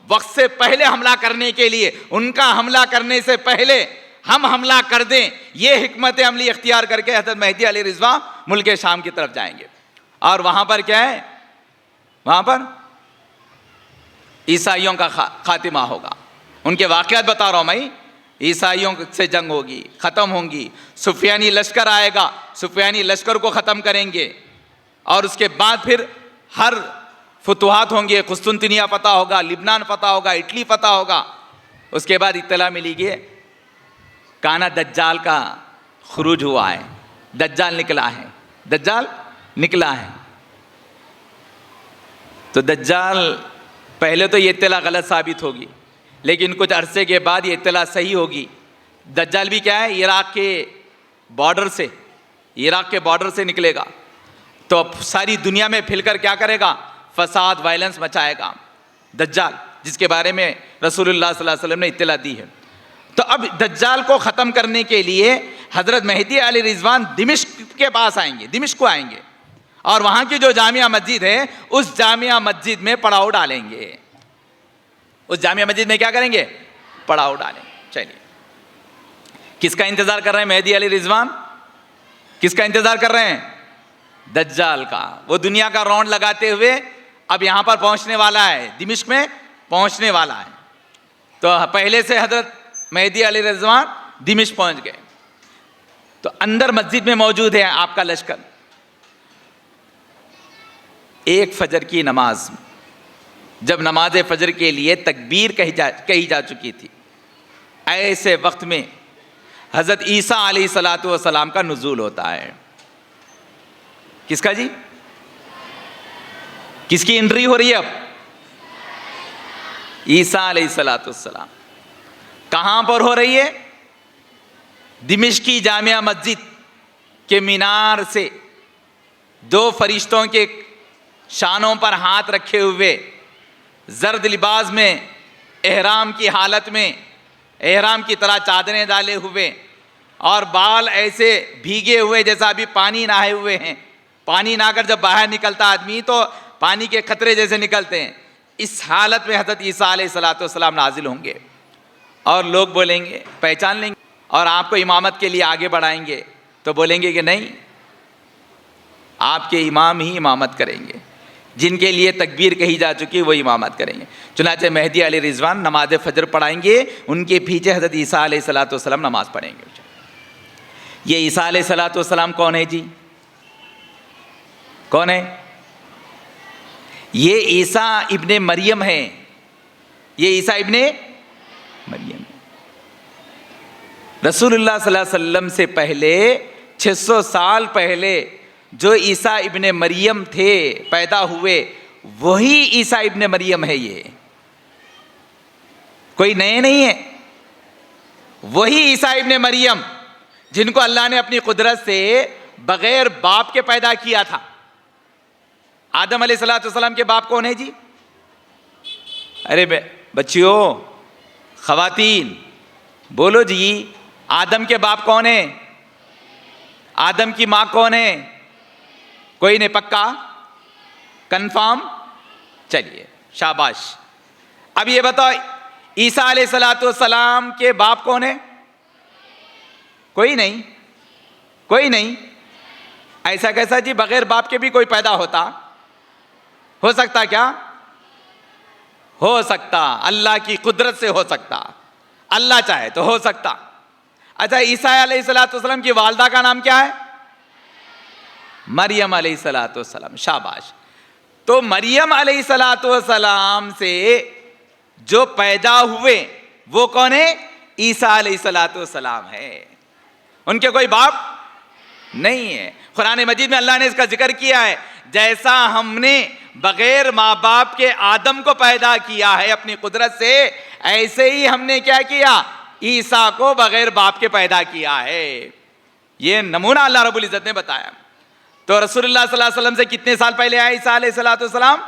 वक्त से पहले हमला करने के लिए, उनका हमला करने से पहले हम हमला कर दें, ये हिकमत अमली इख्तियार करके हज़रत मेहदी अलैहि रिज़वान मुल्क शाम की तरफ जाएंगे। और वहां पर क्या है? वहां पर ईसाइयों का खातिमा होगा। उनके वाक़यात बता रहा हूं मैं। ईसाइयों से जंग होगी, ख़त्म होंगी, सुफियानी लश्कर आएगा, सुफियानी लश्कर को ख़त्म करेंगे। और उसके बाद फिर हर फतुहात होंगे। कुस्तुनतिनिया पता होगा, लिबनान पता होगा, इटली पता होगा। उसके बाद इत्तला मिलेगी काना दज्जाल का खुरूज हुआ है, दज्जाल निकला है, दज्जाल निकला है। तो दज्जाल पहले तो ये इत्तला गलत साबित होगी, लेकिन कुछ अरसे के बाद ये इत्तला सही होगी। दज्जाल भी क्या है? इराक़ के बॉर्डर से निकलेगा। तो अब सारी दुनिया में फिरकर क्या करेगा? फसाद, वायलेंस मचाएगा दज्जाल, जिसके बारे में रसूलुल्लाह सल्लल्लाहु अलैहि वसल्लम ने इत्तला दी है। तो अब दज्जाल को ख़त्म करने के लिए हज़रत मेहदी अलैहि रिज़वान दिमिश्क के पास आएंगे, दिमिश्क को आएंगे, और वहाँ की जो जामिया मस्जिद है उस जामिया मस्जिद में पड़ाव डालेंगे। उस जामिया मस्जिद में क्या करेंगे? पड़ाव डालेंगे। चलिए, किसका इंतज़ार कर रहे हैं मेहदी अलैहि रिज़वान? किसका इंतज़ार कर रहे हैं? दज्जाल का। वो दुनिया का राउंड लगाते हुए अब यहाँ पर पहुँचने वाला है, दिमिश्क में पहुँचने वाला है। तो पहले से हज़रत मेहदी अलैहि रिज़वान दिमिश्क पहुँच गए। तो अंदर मस्जिद में मौजूद है आपका लश्कर। एक फजर की नमाज, जब नमाज फजर के लिए तकबीर कही जा चुकी थी, ऐसे वक्त में हज़रत ईसा अलैहिस्सलातु वस्सलाम का नुज़ूल होता है। किसका जी? किसकी एंट्री हो रही है अब? ईसा अलैहिस्सलातु वस्सलाम। कहाँ पर हो रही है? दिमिश्क की जामिया मस्जिद के मीनार से दो फरिश्तों के शानों पर हाथ रखे हुए, जर्द लिबास में, एहराम की हालत में, एहराम की तरह चादरें डाले हुए और बाल ऐसे भीगे हुए जैसा अभी पानी नहाए हुए हैं। पानी नहाकर जब बाहर निकलता आदमी तो पानी के खतरे जैसे निकलते हैं। इस हालत में हज़रत ईसा अलैहिस्सलातु वस्सलाम नाजिल होंगे और लोग बोलेंगे, पहचान लेंगे और आपको इमामत के लिए आगे बढ़ाएंगे। तो बोलेंगे कि नहीं, आपके इमाम ही इमामत करेंगे, जिनके लिए तकबीर कही जा चुकी वो इमामत करेंगे। चुनांचे मेहदी अलैहि रिज़वान नमाज फ़जर पढ़ाएंगे, उनके पीछे हज़रत ईसा अलैहिस्सलातु वस्सलाम नमाज़ पढ़ेंगे। ये ईसा अलैहिस्सलातु वस्सलाम कौन है जी? कौन है? ये ईसा इब्ने मरियम है। ये ईसा इब्ने मरियम है। रसूलुल्लाह सल्लल्लाहु अलैहि वसल्लम से पहले 600 साल पहले जो ईसा इब्ने मरियम थे, पैदा हुए, वही ईसा इब्ने मरियम है। ये कोई नए नहीं है, वही ईसा इब्ने मरियम जिनको अल्लाह ने अपनी कुदरत से बगैर बाप के पैदा किया था। आदम अलैहिस्सलाम के बाप कौन है जी? अरे बच्चियों, खवातीन, बोलो जी, आदम के बाप कौन है? आदम की माँ कौन है? कोई नहीं, पक्का, कंफर्म? चलिए, शाबाश। अब ये बताओ, ईसा अलैहिस्सलाम के बाप कौन है? कोई नहीं, कोई नहीं। ऐसा कैसा जी? बगैर बाप के भी कोई पैदा होता? हो सकता क्या? हो सकता, अल्लाह की कुदरत से हो सकता, अल्लाह चाहे तो हो सकता। अच्छा, ईसा अलैहिस्सलाम की वालदा का नाम क्या है? मरियम अलैहिस्सलाम। शाबाश। तो मरियम अलैहिस्सलाम से जो पैदा हुए वो कौन है? ईसा अलैहिस्सलाम है। उनके कोई बाप नहीं है। कुरान मजीद में अल्लाह ने इसका जिक्र किया है, जैसा हमने बगैर माँ बाप के आदम को पैदा किया है अपनी कुदरत से, ऐसे ही हमने क्या किया? ईसा को बगैर बाप के पैदा किया है। ये नमूना अल्लाह रब्बुल इज्जत ने बताया। तो रसूलुल्लाह सल्लल्लाहु अलैहि वसल्लम से कितने साल पहले आया ईसा अलैहिस्सलाम?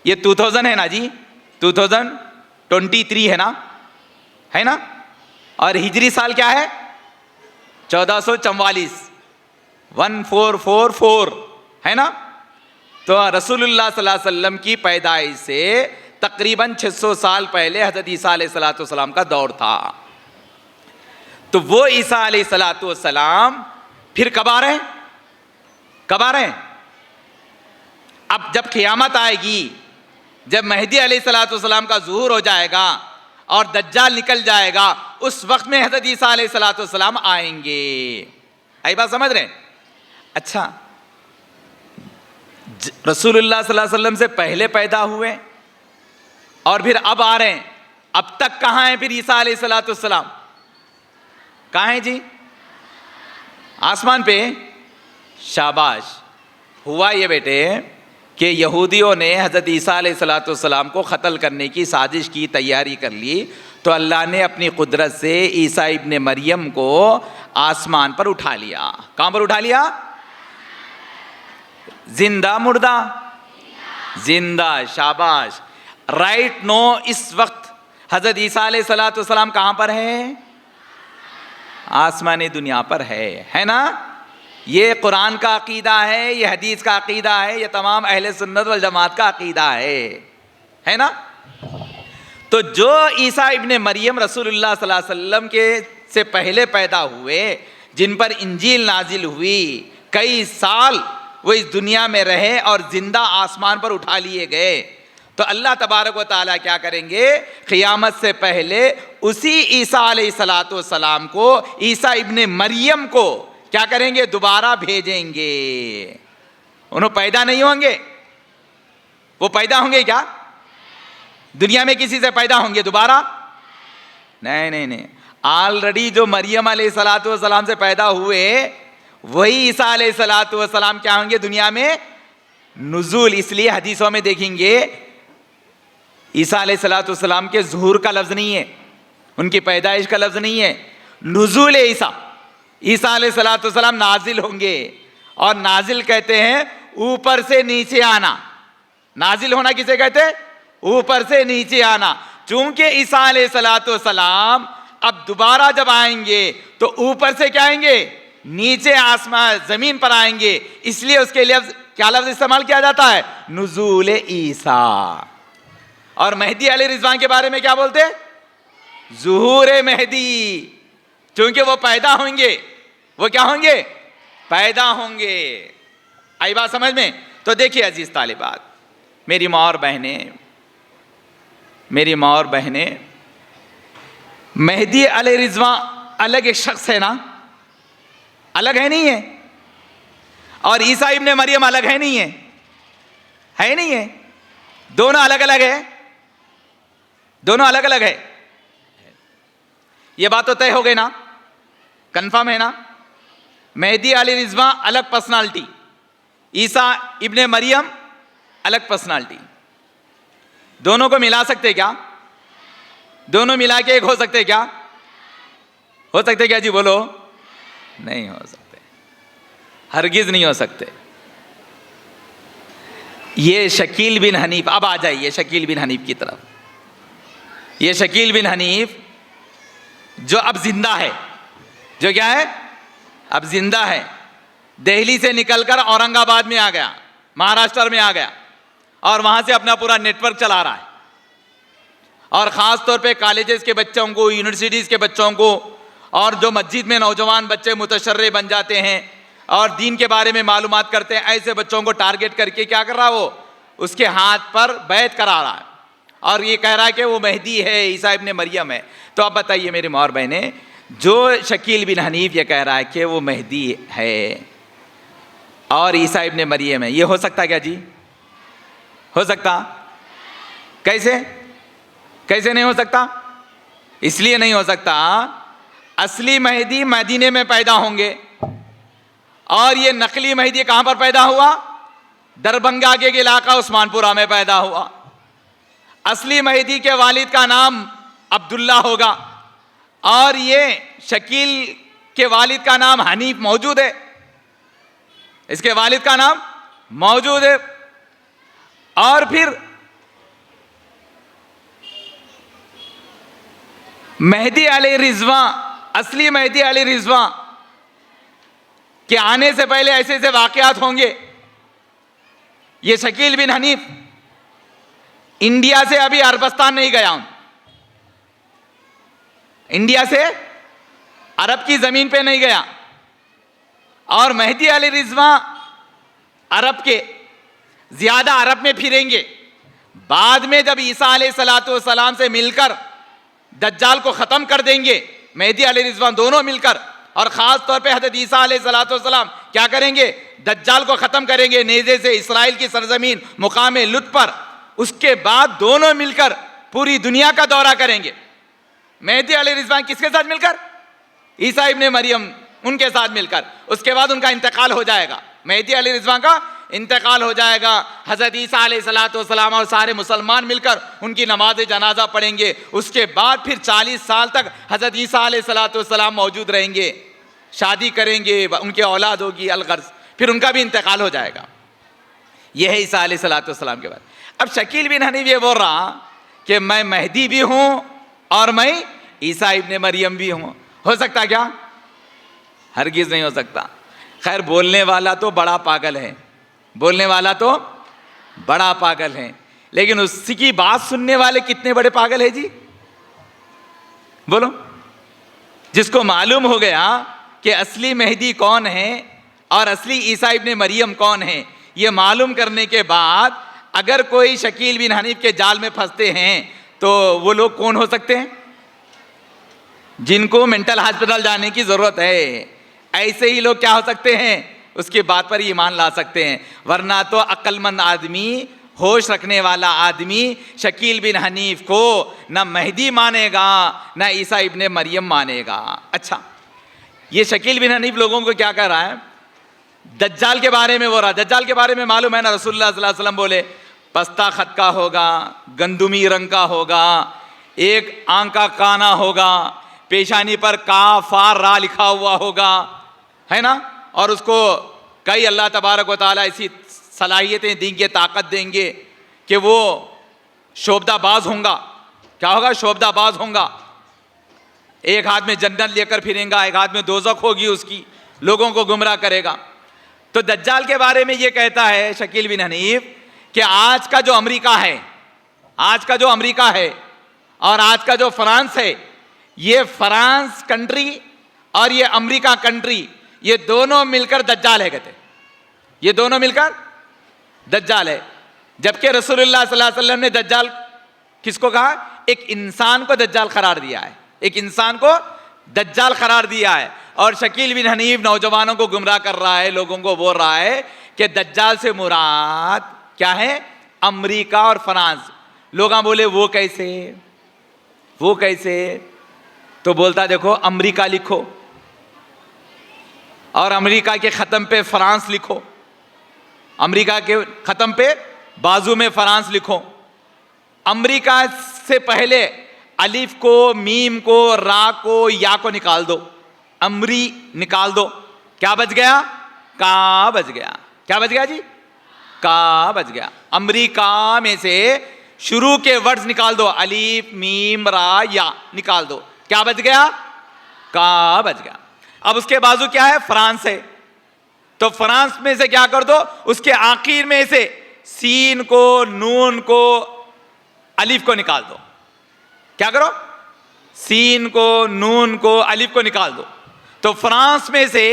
ये 2000 है ना जी, 2000 23 है ना, और हिजरी साल क्या है 1444, 1444 है ना। तो रसूलुल्लाह सल्लल्लाहु अलैहि वसल्लम की पैदाइश से तकरीबन 600 साल पहले हज़रत ईसा अलैहिस्सलाम का दौर था। तो वो ईसा अलैहिस्सलाम फिर कब आ रहे हैं? अब जब क़ियामत आएगी, जब मेहदी अलैहिस्सलाम का ज़ुहूर हो जाएगा और दज्जाल निकल जाएगा, उस वक्त में हज़रत ईसा अलैहिस्सलाम आएंगे। आई बात समझ रहे हैं? अच्छा, रसूलुल्लाह सल्लल्लाहु अलैहि वसल्लम से पहले पैदा हुए और फिर अब आ रहे हैं, अब तक कहाँ हैं फिर ईसा अलैहिस्सलाम? कहाँ हैं जी? आसमान पे। शाबाश। हुआ ये बेटे कि यहूदियों ने हज़रत ईसा अलैहिस्सलाम को क़त्ल करने की साजिश की, तैयारी कर ली, तो अल्लाह ने अपनी कुदरत से ईसा इब्ने मरियम को आसमान पर उठा लिया। कहाँ पर उठा लिया? जिंदा मुर्दा? जिंदा। शाबाश। राइट नो, इस वक्त हज़रत ईसा अलैहिस्सलाम कहाँ पर है? आसमानी दुनिया पर है ना। ये कुरान का अकीदा है, ये हदीस का अकीदा है, ये तमाम अहले सुन्नत वल जमात का अकीदा है ना। तो जो ईसा इब्ने मरियम रसूलुल्लाह सल्लल्लाहु अलैहि वसल्लम के से पहले पैदा हुए, जिन पर इंजील नाजिल हुई, कई साल वो इस दुनिया में रहे और जिंदा आसमान पर उठा लिए गए, तो अल्लाह तबारक व तआला क्या करेंगे? क़ियामत से पहले उसी ईसा अलैहिस्सलाम को, ईसा इब्ने मरियम को क्या करेंगे? दोबारा भेजेंगे। उन्होंने पैदा नहीं होंगे, वो पैदा होंगे क्या? दुनिया में किसी से पैदा होंगे दोबारा? नहीं। ऑलरेडी जो मरियम अलैहिस्सलाम से पैदा हुए, वही ईसा अलैहिस्सलाम क्या होंगे दुनिया में? नुज़ूल। इसलिए हदीसों में देखेंगे ईसा अलैहिस्सलाम के ज़ुहूर का लफ्ज़ नहीं है, उनकी पैदाइश का लफ्ज़ नहीं है, नुज़ूल ईसा अलैहिस्सलाम नाजिल होंगे। और नाजिल कहते हैं ऊपर से नीचे आना। नाजिल होना किसे कहते हैं? ऊपर से नीचे आना। चूंकि ईसा अलैहिस्सलाम अब दोबारा जब आएंगे तो ऊपर से क्या आएंगे? नीचे आसमान जमीन पर आएंगे, इसलिए उसके लिए क्या लफ्ज़ इस्तेमाल किया जाता है? नुज़ूल ईसा। और मेहदी अली रिजवान के बारे में क्या बोलते हैं? ज़ुहूर मेहदी। क्योंकि वो पैदा होंगे, वो क्या होंगे? पैदा होंगे। आई बात समझ में? तो देखिए अजीज तालिबात, मेरी माँ और बहनें, मेहदी अली रिजवान अलग एक शख्स है ना? अलग है नहीं है? और ईसा इब्ने मरियम अलग है नहीं है? है नहीं है? दोनों अलग अलग है, दोनों अलग अलग है। ये बात तो तय हो गई ना? कंफर्म है ना? मेहदी अली रिजवान अलग पर्सनालिटी, ईसा इब्ने मरियम अलग पर्सनालिटी। दोनों को मिला सकते क्या? दोनों मिला के एक हो सकते क्या? हो सकते क्या जी? बोलो। नहीं हो सकते, हरगिज नहीं हो सकते। ये शकील बिन हनीफ, अब आ जाइए शकील बिन हनीफ की तरफ। ये शकील बिन हनीफ जो अब जिंदा है, जो क्या है? अब जिंदा है। दिल्ली से निकलकर औरंगाबाद में आ गया, महाराष्ट्र में आ गया और वहां से अपना पूरा नेटवर्क चला रहा है। और ख़ास तौर पे कॉलेजेस के बच्चों को, यूनिवर्सिटीज़ के बच्चों को, और जो मस्जिद में नौजवान बच्चे मुतशर्रे बन जाते हैं और दीन के बारे में मालूमात करते हैं, ऐसे बच्चों को टारगेट करके क्या कर रहा है? वो उसके हाथ पर बैत करा रहा है और ये कह रहा है कि वो मेहदी है, ईसा इब्ने मरियम है। तो अब बताइए मेरे माँ और बहनें, जो शकील बिन हनीफ ये कह रहा है कि वो मेहदी है और ईसा इब्ने मरियम है, ये हो सकता क्या जी? हो सकता? कैसे? कैसे नहीं हो सकता? इसलिए नहीं हो सकता, असली मेहदी मदीने में पैदा होंगे और ये नकली मेहदी कहां पर पैदा हुआ? दरभंगा के इलाका उस्मानपुरा में पैदा हुआ। असली मेहदी के वालिद का नाम अब्दुल्ला होगा और ये शकील के वालिद का नाम हनीफ मौजूद है, इसके वालिद का नाम मौजूद है। और फिर मेहदी अली रिजवा, असली मेहदी अली रिजवा के आने से पहले ऐसे ऐसे वाकयात होंगे। ये शकील बिन हनीफ इंडिया से अभी अरबस्तान नहीं गया हूं, इंडिया से अरब की जमीन पे नहीं गया, और मेहदी अली रिजवा अरब के ज्यादा अरब में फिरेंगे। बाद में जब ईसा अलैहिस्सलाम से मिलकर दज्जाल को खत्म कर देंगे, मेहदी अली रिजवा दोनों मिलकर, और खास तौर पे हजरत ईसा अलैहिस्सलाम क्या करेंगे, दज्जाल को खत्म करेंगे नेज़े से इस्राइल की सरजमीन मुकाम लुत पर। उसके बाद दोनों मिलकर पूरी दुनिया का दौरा करेंगे। मेहदी अली रिजवान किसके साथ मिलकर? ईसा इब्ने मरियम उनके साथ मिलकर। उसके बाद उनका इंतकाल हो जाएगा, मेहदी अली रिजवान का इंतकाल हो जाएगा। हजरत ईसा अलैहिस्सलाम और सारे मुसलमान मिलकर उनकी नमाज जनाजा पढ़ेंगे। उसके बाद फिर 40 साल तक हजरत ईसा अलैहिस्सलाम मौजूद रहेंगे, शादी करेंगे, उनकी औलाद होगी अलगर्ज, फिर उनका भी इंतकाल हो जाएगा। यह है ईसा अलैहिस्सलाम के बाद। अब शकील बिन हनीफ ये बोल रहा कि मैं मेहदी भी हूं और मैं ईसा इब्ने मरियम भी हूं। हो सकता क्या? हरगिज नहीं हो सकता। खैर, बोलने वाला तो बड़ा पागल है, बोलने वाला तो बड़ा पागल है, लेकिन उसकी बात सुनने वाले कितने बड़े पागल है जी? बोलो। जिसको मालूम हो गया कि असली मेहदी कौन है और असली ईसा इब्ने मरियम कौन है, ये मालूम करने के बाद अगर कोई शकील बिन हनीफ के जाल में फंसते हैं तो वो लोग कौन हो सकते हैं? जिनको मेंटल हॉस्पिटल जाने की जरूरत है, ऐसे ही लोग क्या हो सकते हैं? उसकी बात पर ईमान ला सकते हैं। वरना तो अक्लमंद आदमी, होश रखने वाला आदमी शकील बिन हनीफ को न मेहदी मानेगा न ईसा इब्ने मरियम मानेगा। अच्छा, ये शकील बिन हनीफ लोगों को क्या कर रहा है? दज्जाल के बारे में बोल रहा है। दज्जाल के बारे में मालूम है ना, रसूलुल्लाह सल्लल्लाहु अलैहि वसल्लम बोले पस्ता खत का होगा, गंदुमी रंग का होगा, एक आंख का काना होगा, पेशानी पर काफ फार रा लिखा हुआ होगा, है ना, और उसको कई अल्लाह तबारक व तआला ऐसी सलाहियतें देंगे, ताकत देंगे कि वो शोबदाबाज होगा। क्या होगा? शोबदाबाज होगा। एक हाथ में जन्नत लेकर फिरेगा, एक हाथ में दोजख होगी उसकी, लोगों को गुमराह करेगा। तो दज्जाल के बारे में ये कहता है शकील बिन हनीफ कि आज का जो अमेरिका है, आज का जो अमेरिका है और आज का जो फ्रांस है, ये फ्रांस कंट्री और ये अमेरिका कंट्री, ये दोनों मिलकर दज्जाल है। कहते ये दोनों मिलकर दज्जाल है। जबकि रसूलुल्लाह सल्लल्लाहु अलैहि वसल्लम ने दज्जाल किसको कहा? एक इंसान को दज्जाल करार दिया है, एक इंसान को दज्जाल करार दिया है। और शकील बिन हनीफ नौजवानों को गुमराह कर रहा है, लोगों को बोल रहा है कि दज्जाल से मुराद क्या है? अमेरिका और फ्रांस। लोग बोले वो कैसे, वो कैसे? तो बोलता देखो अमेरिका लिखो और अमेरिका के खत्म पे फ्रांस लिखो, अमेरिका के खत्म पे बाजू में फ्रांस लिखो। अमेरिका से पहले अलिफ को, मीम को, रा को, या को निकाल दो, अमरी निकाल दो। क्या बच गया? का बच गया। क्या बच गया जी? का बच गया। अमेरिका में से शुरू के वर्ड्स निकाल दो, अलिफ, मीम, रा, या निकाल दो। क्या बच गया? का बच गया। अब उसके बाजू क्या है? फ्रांस है। तो फ्रांस में से क्या कर दो? उसके आखिर में से सीन को, नून को, अलिफ को निकाल दो। क्या करो? सीन को, नून को, अलिफ को निकाल दो। तो फ्रांस में से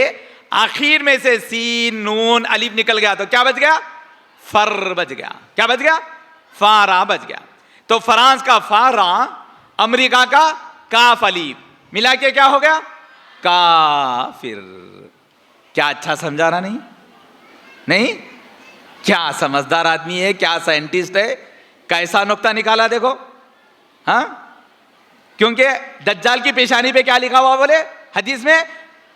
आखिर में से सीन, नून, अलिफ निकल गया तो क्या बच गया? फर बच गया। क्या बच गया? फारा बच गया। तो फ्रांस का फारा, अमेरिका का काफ अलिफ मिला के क्या हो गया? काफिर। क्या अच्छा समझा रहा? नहीं नहीं, क्या समझदार आदमी है, क्या साइंटिस्ट है, कैसा नुक्ता निकाला देखो। हाँ, क्योंकि दज्जाल की पेशानी पे क्या लिखा हुआ बोले? हदीस में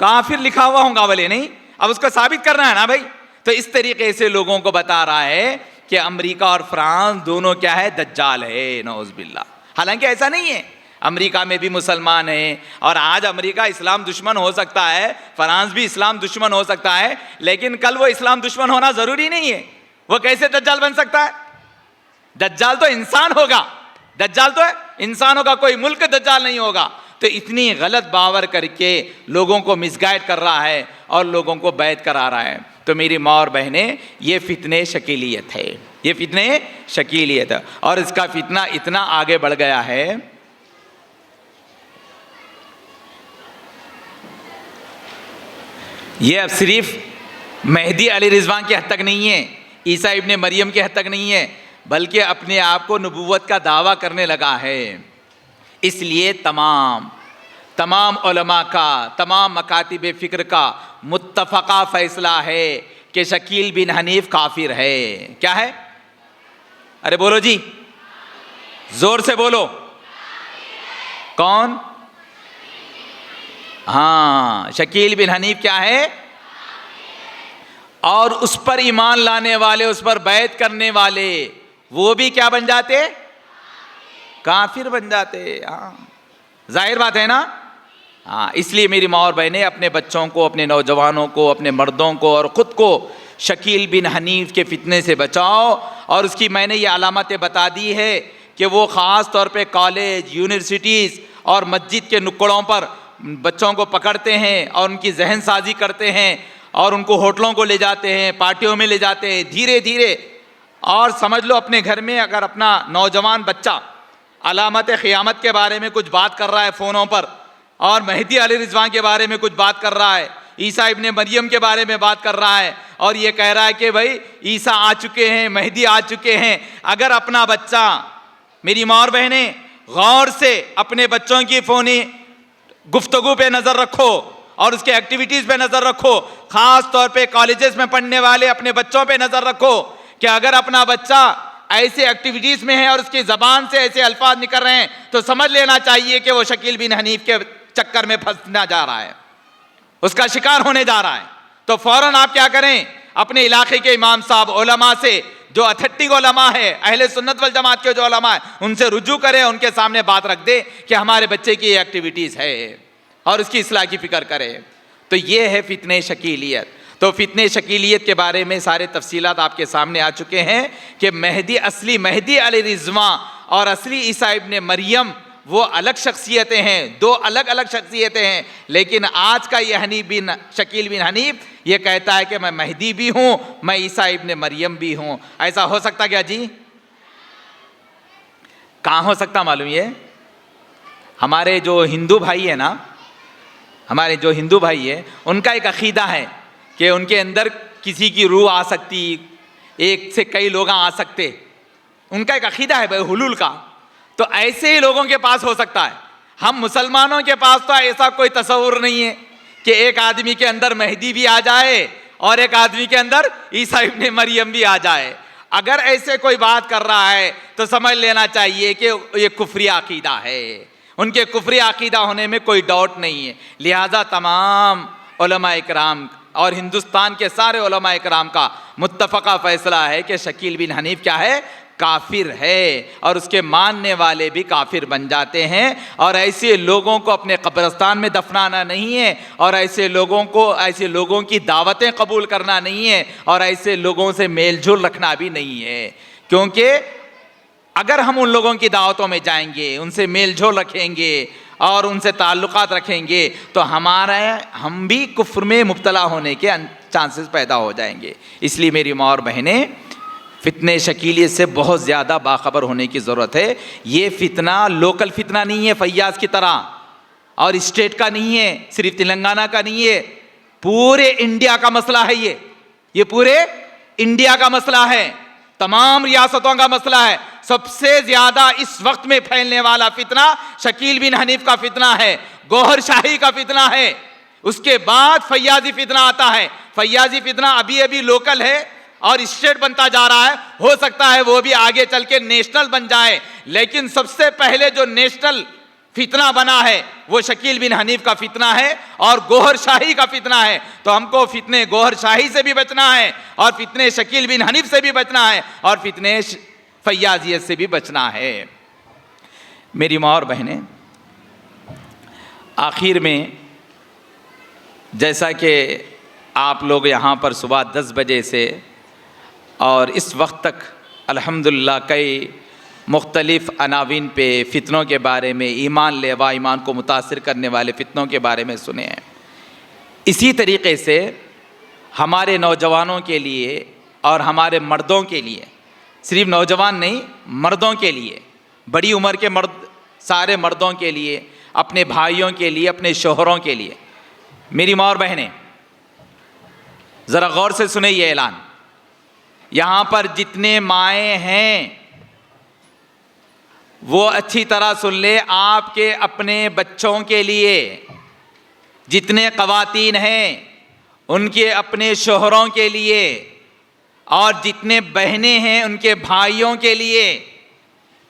काफिर लिखा हुआ होगा बोले। नहीं, अब उसको साबित करना है ना भाई। तो इस तरीके से लोगों को बता रहा है कि अमेरिका और फ्रांस दोनों क्या है? दज्जाल है, नौज़ बिल्लाह। हालांकि ऐसा नहीं है, अमेरिका में भी मुसलमान है और आज अमेरिका इस्लाम दुश्मन हो सकता है, फ्रांस भी इस्लाम दुश्मन हो सकता है, लेकिन कल वो इस्लाम दुश्मन होना जरूरी नहीं है। वो कैसे दज्जाल बन सकता है? दज्जाल तो इंसान होगा, दज्जाल तो है इंसानों का कोई मुल्क दज्जाल नहीं होगा। तो इतनी गलत बावर करके लोगों को मिसगाइड कर रहा है और लोगों को बैत करा रहा है। तो मेरी माँ और बहनें, ये फितने शकीलियत है, ये फितने शकीलियत है। और इसका फितना इतना आगे बढ़ गया है, ये अब सिर्फ मेहदी अली रिजवान की हद तक नहीं है, ईसा इब्ने मरियम की हद तक नहीं है, बल्कि अपने आप को नबूवत का दावा करने लगा है। इसलिए तमाम उलमा का, तमाम मकातिब फ़िक्र का मुत्तफ़क़ा फ़ैसला है कि शकील बिन हनीफ काफिर है। क्या है? अरे बोलो जी, जोर से बोलो। कौन? हाँ, शकील बिन हनीफ क्या है? और उस पर ईमान लाने वाले, उस पर बैत करने वाले, वो भी क्या बन जाते? काफिर बन जाते। हाँ, जाहिर बात है ना। हाँ, इसलिए मेरी माँ और बहनें, अपने बच्चों को, अपने नौजवानों को, अपने मर्दों को और ख़ुद को शकील बिन हनीफ के फितने से बचाओ। और उसकी मैंने ये अलामतें बता दी है कि वो ख़ास तौर पे कॉलेज, यूनिवर्सिटीज़ और मस्जिद के नुक्कड़ों पर बच्चों को पकड़ते हैं और उनकी जहन साजी करते हैं और उनको होटलों को ले जाते हैं, पार्टियों में ले जाते हैं धीरे धीरे। और समझ लो, अपने घर में अगर अपना नौजवान बच्चा अलामत क़यामत के बारे में कुछ बात कर रहा है फ़ोनों पर, और मेहदी अली रिजवान के बारे में कुछ बात कर रहा है, ईसा इब्ने मरियम के बारे में बात कर रहा है, और ये कह रहा है कि भाई ईसा आ चुके हैं, मेहदी आ चुके हैं, अगर अपना बच्चा, मेरी माँ और बहनें, गौर से अपने बच्चों की फ़ोनी गुफ्तगू पे नज़र रखो और उसके एक्टिविटीज़ पे नज़र रखो। ख़ास तौर पे कॉलेजेस में पढ़ने वाले अपने बच्चों पे नज़र रखो कि अगर अपना बच्चा ऐसे एक्टिविटीज़ में है और उसकी ज़बान से ऐसे अल्फाज निकल रहे हैं, तो समझ लेना चाहिए कि वो शकील बिन हनीफ के चक्कर में फंसना जा रहा है, उसका शिकार होने जा रहा है। तो फ़ौरन आप क्या करें, अपने इलाके के इमाम साहब, उलमा से, जो अथेंटिक उलमा है, अहले सुन्नत वल जमात के जो उलमा है, उनसे रुजू करें, उनके सामने बात रख दे कि हमारे बच्चे की ये एक्टिविटीज़ है और उसकी इस्लाह की फ़िक्र करें। तो ये है फितने शकीलियत। तो फितने शकीलियत के बारे में सारे तफसीलात आपके सामने आ चुके हैं कि मेहदी, असली मेहदी अली रिजवान और असली ईसा इब्ने मरियम वो अलग शख्सियतें हैं, दो अलग अलग शख्सियतें हैं। लेकिन आज का ये हनीफ बिन शकील बिन हनीफ ये कहता है कि मैं मेहदी भी हूँ, मैं ईसा इब्ने मरियम भी हूँ। ऐसा हो सकता क्या जी? कहाँ हो सकता मालूम? ये हमारे जो हिंदू भाई है ना, हमारे जो हिंदू भाई है, उनका एक अकीदा है कि उनके अंदर किसी की रूह आ सकती, एक से कई लोग आ सकते, उनका एक अकीदा है भाई हुलूल का। तो ऐसे ही लोगों के पास हो सकता है। हम मुसलमानों के पास तो ऐसा कोई तस्वुर नहीं है कि एक आदमी के अंदर मेहदी भी आ जाए और एक आदमी के अंदर ईसा इब्ने मरियम भी आ जाए। अगर ऐसे कोई बात कर रहा है तो समझ लेना चाहिए कि ये कुफरी अकीदा है, उनके कुफरी अकीदा होने में कोई डाउट नहीं है। लिहाजा तमाम उलमा इकराम और हिंदुस्तान के सारे उलमा इकराम का मुत्तफ़क़ा फ़ैसला है कि शकील बिन हनीफ क्या है? काफिर है, और उसके मानने वाले भी काफिर बन जाते हैं। और ऐसे लोगों को अपने कब्रिस्तान में दफनाना नहीं है, और ऐसे लोगों को, ऐसे लोगों की दावतें कबूल करना नहीं है, और ऐसे लोगों से मेल जोल रखना भी नहीं है। क्योंकि अगर हम उन लोगों की दावतों में जाएंगे, उनसे मेल जोल रखेंगे और उनसे ताल्लुकात रखेंगे, तो हम भी कुफ्र में मुब्तला होने के चांसेस पैदा हो जाएंगे। इसलिए मेरी माँ और बहनें, फितने शकीलियत से बहुत ज़्यादा बाखबर होने की ज़रूरत है। ये फितना लोकल फितना नहीं है फैयाज़ की तरह, और स्टेट का नहीं है, सिर्फ तेलंगाना का नहीं है, पूरे इंडिया का मसला है। ये पूरे इंडिया का मसला है, तमाम रियासतों का मसला है। सबसे ज़्यादा इस वक्त में फैलने वाला फितना शकील बिन हनीफ का फितना है, गौहर शाही का फितना है, उसके बाद फैयाज़ी फितना आता है। फैयाज़ी फितना अभी अभी लोकल है और स्टेट बनता जा रहा है, हो सकता है वो भी आगे चल के नेशनल बन जाए, लेकिन सबसे पहले जो नेशनल फितना बना है वो शकील बिन हनीफ का फितना है और गौहर शाही का फितना है। तो हमको फितने गौहर शाही से भी बचना है, और फितने शकील बिन हनीफ से भी बचना है, और फितने फैयाजियत से भी बचना है। मेरी माँ और बहनें, आखिर में जैसा कि आप लोग यहाँ पर सुबह 10 बजे से और इस वक्त तक अल्हम्दुलिल्लाह कई मुख्तलिफ़ अनावीन पे फ़ितनों के बारे में, ईमान लेवा ईमान को मुतासिर करने वाले फ़ितनों के बारे में सुने हैं। इसी तरीक़े से हमारे नौजवानों के लिए और हमारे मर्दों के लिए, सिर्फ नौजवान नहीं, मर्दों के लिए, बड़ी उम्र के मर्द, सारे मर्दों के लिए, अपने भाइयों के लिए, अपने शोहरों के लिए, मेरी माँ और बहनें ज़रा गौर से सुने ये ऐलान। यहाँ पर जितने माएँ हैं वो अच्छी तरह सुन ले, आपके अपने बच्चों के लिए, जितने ख़वातीन हैं उनके अपने शोहरों के लिए, और जितने बहनें हैं उनके भाइयों के लिए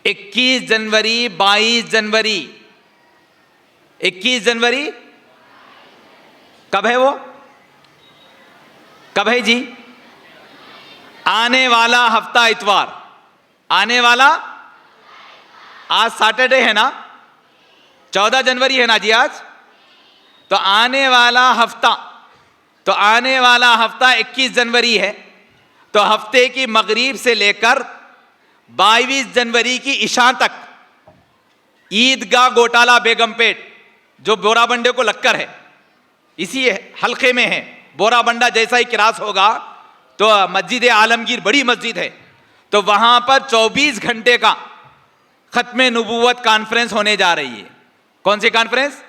21 जनवरी, 22 जनवरी, 21 जनवरी कब है वो? कब है जी? आने वाला हफ्ता इतवार, आने वाला, आज सैटरडे है ना, 14 जनवरी है ना जी आज, तो आने वाला हफ्ता, तो आने वाला हफ्ता 21 जनवरी है। तो हफ्ते की मगरिब से लेकर 22 जनवरी की इशा तक ईदगाह गोटाला बेगमपेट, जो बोराबंडे को लगकर है, इसी हल्के में है। बोराबंडा जैसा ही क्रॉस होगा तो मस्जिद आलमगीर बड़ी मस्जिद है, तो वहां पर 24 घंटे का खत्मे नबूवत कॉन्फ्रेंस होने जा रही है। कौन सी कॉन्फ्रेंस?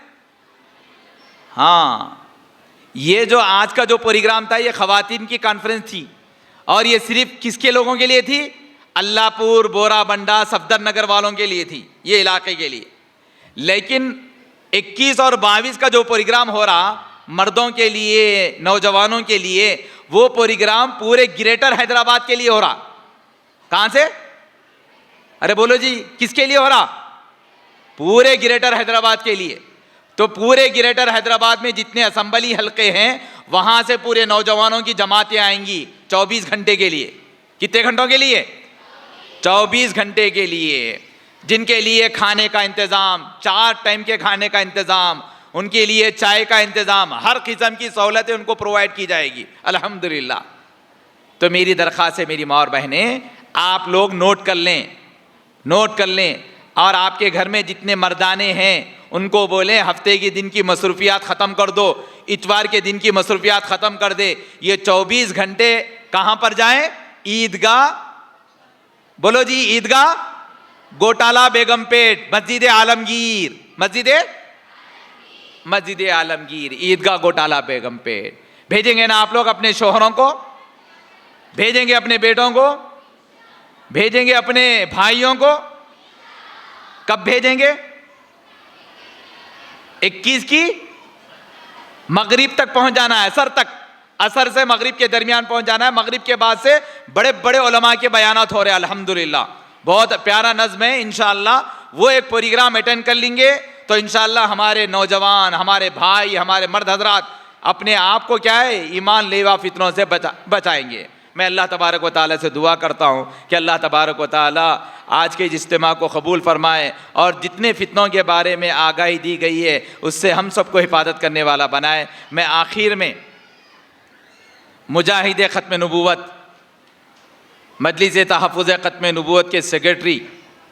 हाँ, ये जो आज का जो प्रोग्राम था ये खवातीन की कॉन्फ्रेंस थी, और ये सिर्फ किसके लोगों के लिए थी? अल्लाहपुर, बोराबंडा, सफदरनगर वालों के लिए थी, ये इलाके के लिए। लेकिन 21 और 22 का जो प्रोग्राम हो रहा मर्दों के लिए, नौजवानों के लिए, वो प्रोग्राम पूरे ग्रेटर हैदराबाद के लिए हो रहा। कहां से? अरे बोलो जी, किसके लिए हो रहा? पूरे ग्रेटर हैदराबाद के लिए। तो पूरे ग्रेटर हैदराबाद में जितने असम्बली हलके हैं वहां से पूरे नौजवानों की जमातें आएंगी 24 घंटे के लिए। कितने घंटों के लिए? 24 घंटे के लिए, जिनके लिए खाने का इंतजाम, 4 टाइम के खाने का इंतजाम, उनके लिए चाय का इंतजाम, हर किस्म की सहूलतें उनको प्रोवाइड की जाएगी अल्हम्दुलिल्लाह। तो मेरी दरख्वास्त है मेरी माँ और बहनें, आप लोग नोट कर लें, नोट कर लें, और आपके घर में जितने मर्दाने हैं उनको बोलें हफ्ते के दिन की मसरूफियात ख़त्म कर दो, इतवार के दिन की मसरूफियात ख़त्म कर दे। ये 24 घंटे कहाँ पर जाएं? ईदगाह, बोलो जी, ईदगाह गोटाला बेगमपेट, मस्जिद आलमगीर, मस्जिद आलमगीर, ईदगाह गोटाला बेगमपेट। भेजेंगे ना आप लोग अपने शोहरों को, भेजेंगे अपने बेटों को, भेजेंगे अपने भाइयों को? कब भेजेंगे? 21 की मगरिब तक पहुंच जाना है, असर तक, असर से मगरिब के दरमियान पहुंच जाना है। मगरिब के बाद से बड़े बड़े उलमा के बयानात हो रहे हैं अल्हम्दुलिल्लाह, बहुत प्यारा नज़्म है। इंशाअल्लाह वो एक प्रोग्राम अटेंड कर लेंगे तो इंशाअल्लाह हमारे नौजवान, हमारे भाई, हमारे मर्द हजरात अपने आप को क्या है, ईमान लेवा फितनों से बचाएंगे। मैं अल्लाह तबारक व तआला से दुआ करता हूँ कि अल्लाह तबारक व तआला आज के इस इज्तिमा को कबूल फरमाए और जितने फितनों के बारे में आगाही दी गई है उससे हम सबको हिफाजत करने वाला बनाए। मैं आखिर में मुजाहिद ख़त्म नबूवत, मजलिस तहफ़्फ़ुज़ ख़त्म नबूवत के सेक्रेटरी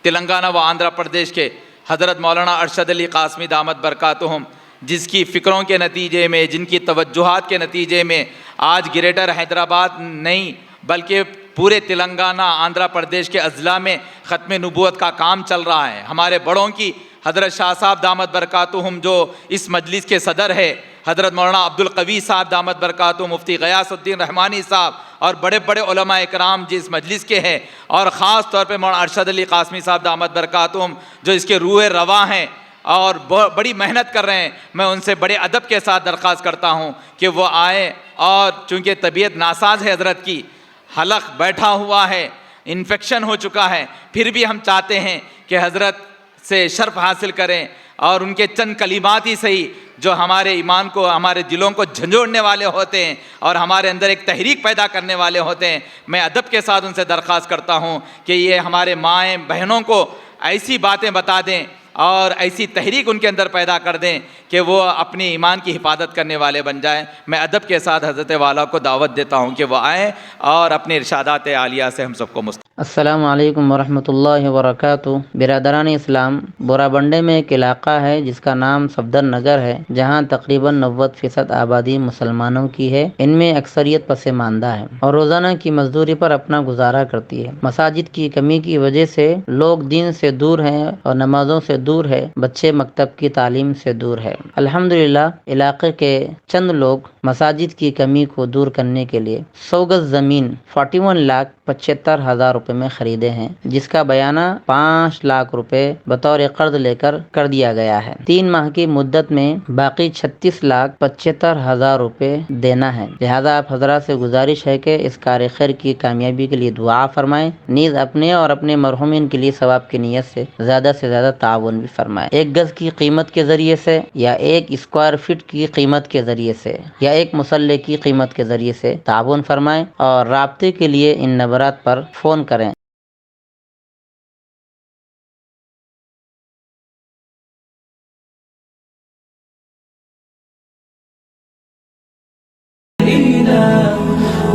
तेलंगाना व आंध्र प्रदेश के हज़रत मौलाना अरशद अली क़ासमी दामत बरकातुहुम, जिसकी फ़िक्रों के नतीजे में, जिनकी तवज्जुहात के नतीजे में आज ग्रेटर हैदराबाद नहीं बल्कि पूरे तेलंगाना, आंध्र प्रदेश के अज़ला में ख़त्म नबूवत का काम चल रहा है। हमारे बड़ों की हज़रत शाह साहब दामत बरकातुहुम जो इस मजलिस के सदर है, हज़रत मौलाना अब्दुल कवी साहब दामत बरकातुहुम, मुफ्ती गयासुद्दीन रहमानी साहब और बड़े बड़े उलमा इकराम जिस मजलिस के हैं, और ख़ास तौर पे मौलाना अरशद अली क़ासमी साहब दामत बरकातुहुम जो इसके रूह रवा हैं और बड़ी मेहनत कर रहे हैं। मैं उनसे बड़े अदब के साथ दरख्वास्त करता हूँ कि वो आए, और चूँकि तबीयत नासाज है हज़रत की, हलक बैठा हुआ है, इन्फेक्शन हो चुका है, फिर भी हम चाहते हैं कि हज़रत से शर्फ हासिल करें और उनके चंद कलिमात ही सही जो हमारे ईमान को, हमारे दिलों को झंझोड़ने वाले होते हैं और हमारे अंदर एक तहरीक पैदा करने वाले होते हैं। मैं अदब के साथ उनसे दरख्वास्त करता हूँ कि ये हमारे माएँ बहनों को ऐसी बातें बता दें और ऐसी तहरीक उनके अंदर पैदा कर दें कि वो अपनी ईमान की हिफाजत करने वाले बन जाएं। मैं अदब के साथ हज़रत वाला को दावत देता हूँ कि वो आएँ और अपने इरशादात आलिया से हम सबको अस्सलामु अलैकुम वरहमतुल्लाहि वबरकातुहू। बिरादरान इस्लाम, बोराबंडे में एक इलाक़ा है जिसका नाम सफदर नगर है, जहाँ तकरीबन 90% आबादी मुसलमानों की है। इनमें अक्सरियत पसमानदा है और रोज़ाना की मजदूरी पर अपना गुजारा करती है। मसाजिद की कमी की वजह से लोग दीन से दूर हैं और नमाजों से दूर है, बच्चे मकतब की तालीम से दूर है। अल्हम्दुलिल्लाह, इलाक़े के चंद लोग मसाजिद की कमी को दूर करने के लिए 100 गज ज़मीन 41,75,000 रुपए में खरीदे हैं, जिसका बयाना 5 लाख रुपए बतौर कर्ज लेकर कर दिया गया है। 3 माह की मुद्दत में बाकी 36,75,000 रुपए देना है। लिहाजा आप हजरात से गुजारिश है कि इस कार्य खैर की कामयाबी के लिए दुआ फरमाएं, नीज अपने और अपने मरहुमीन के लिए सवाब की नीयत से ज्यादा ताउन भी फरमाएं। 1 गज की कीमत के जरिए से या 1 स्क्वायर फीट की कीमत के जरिए से या 1 मुसल्ले की कीमत के जरिए से ताउन फरमाएं और राब्ते के लिए इन नंबरात पर फ़ोन करें।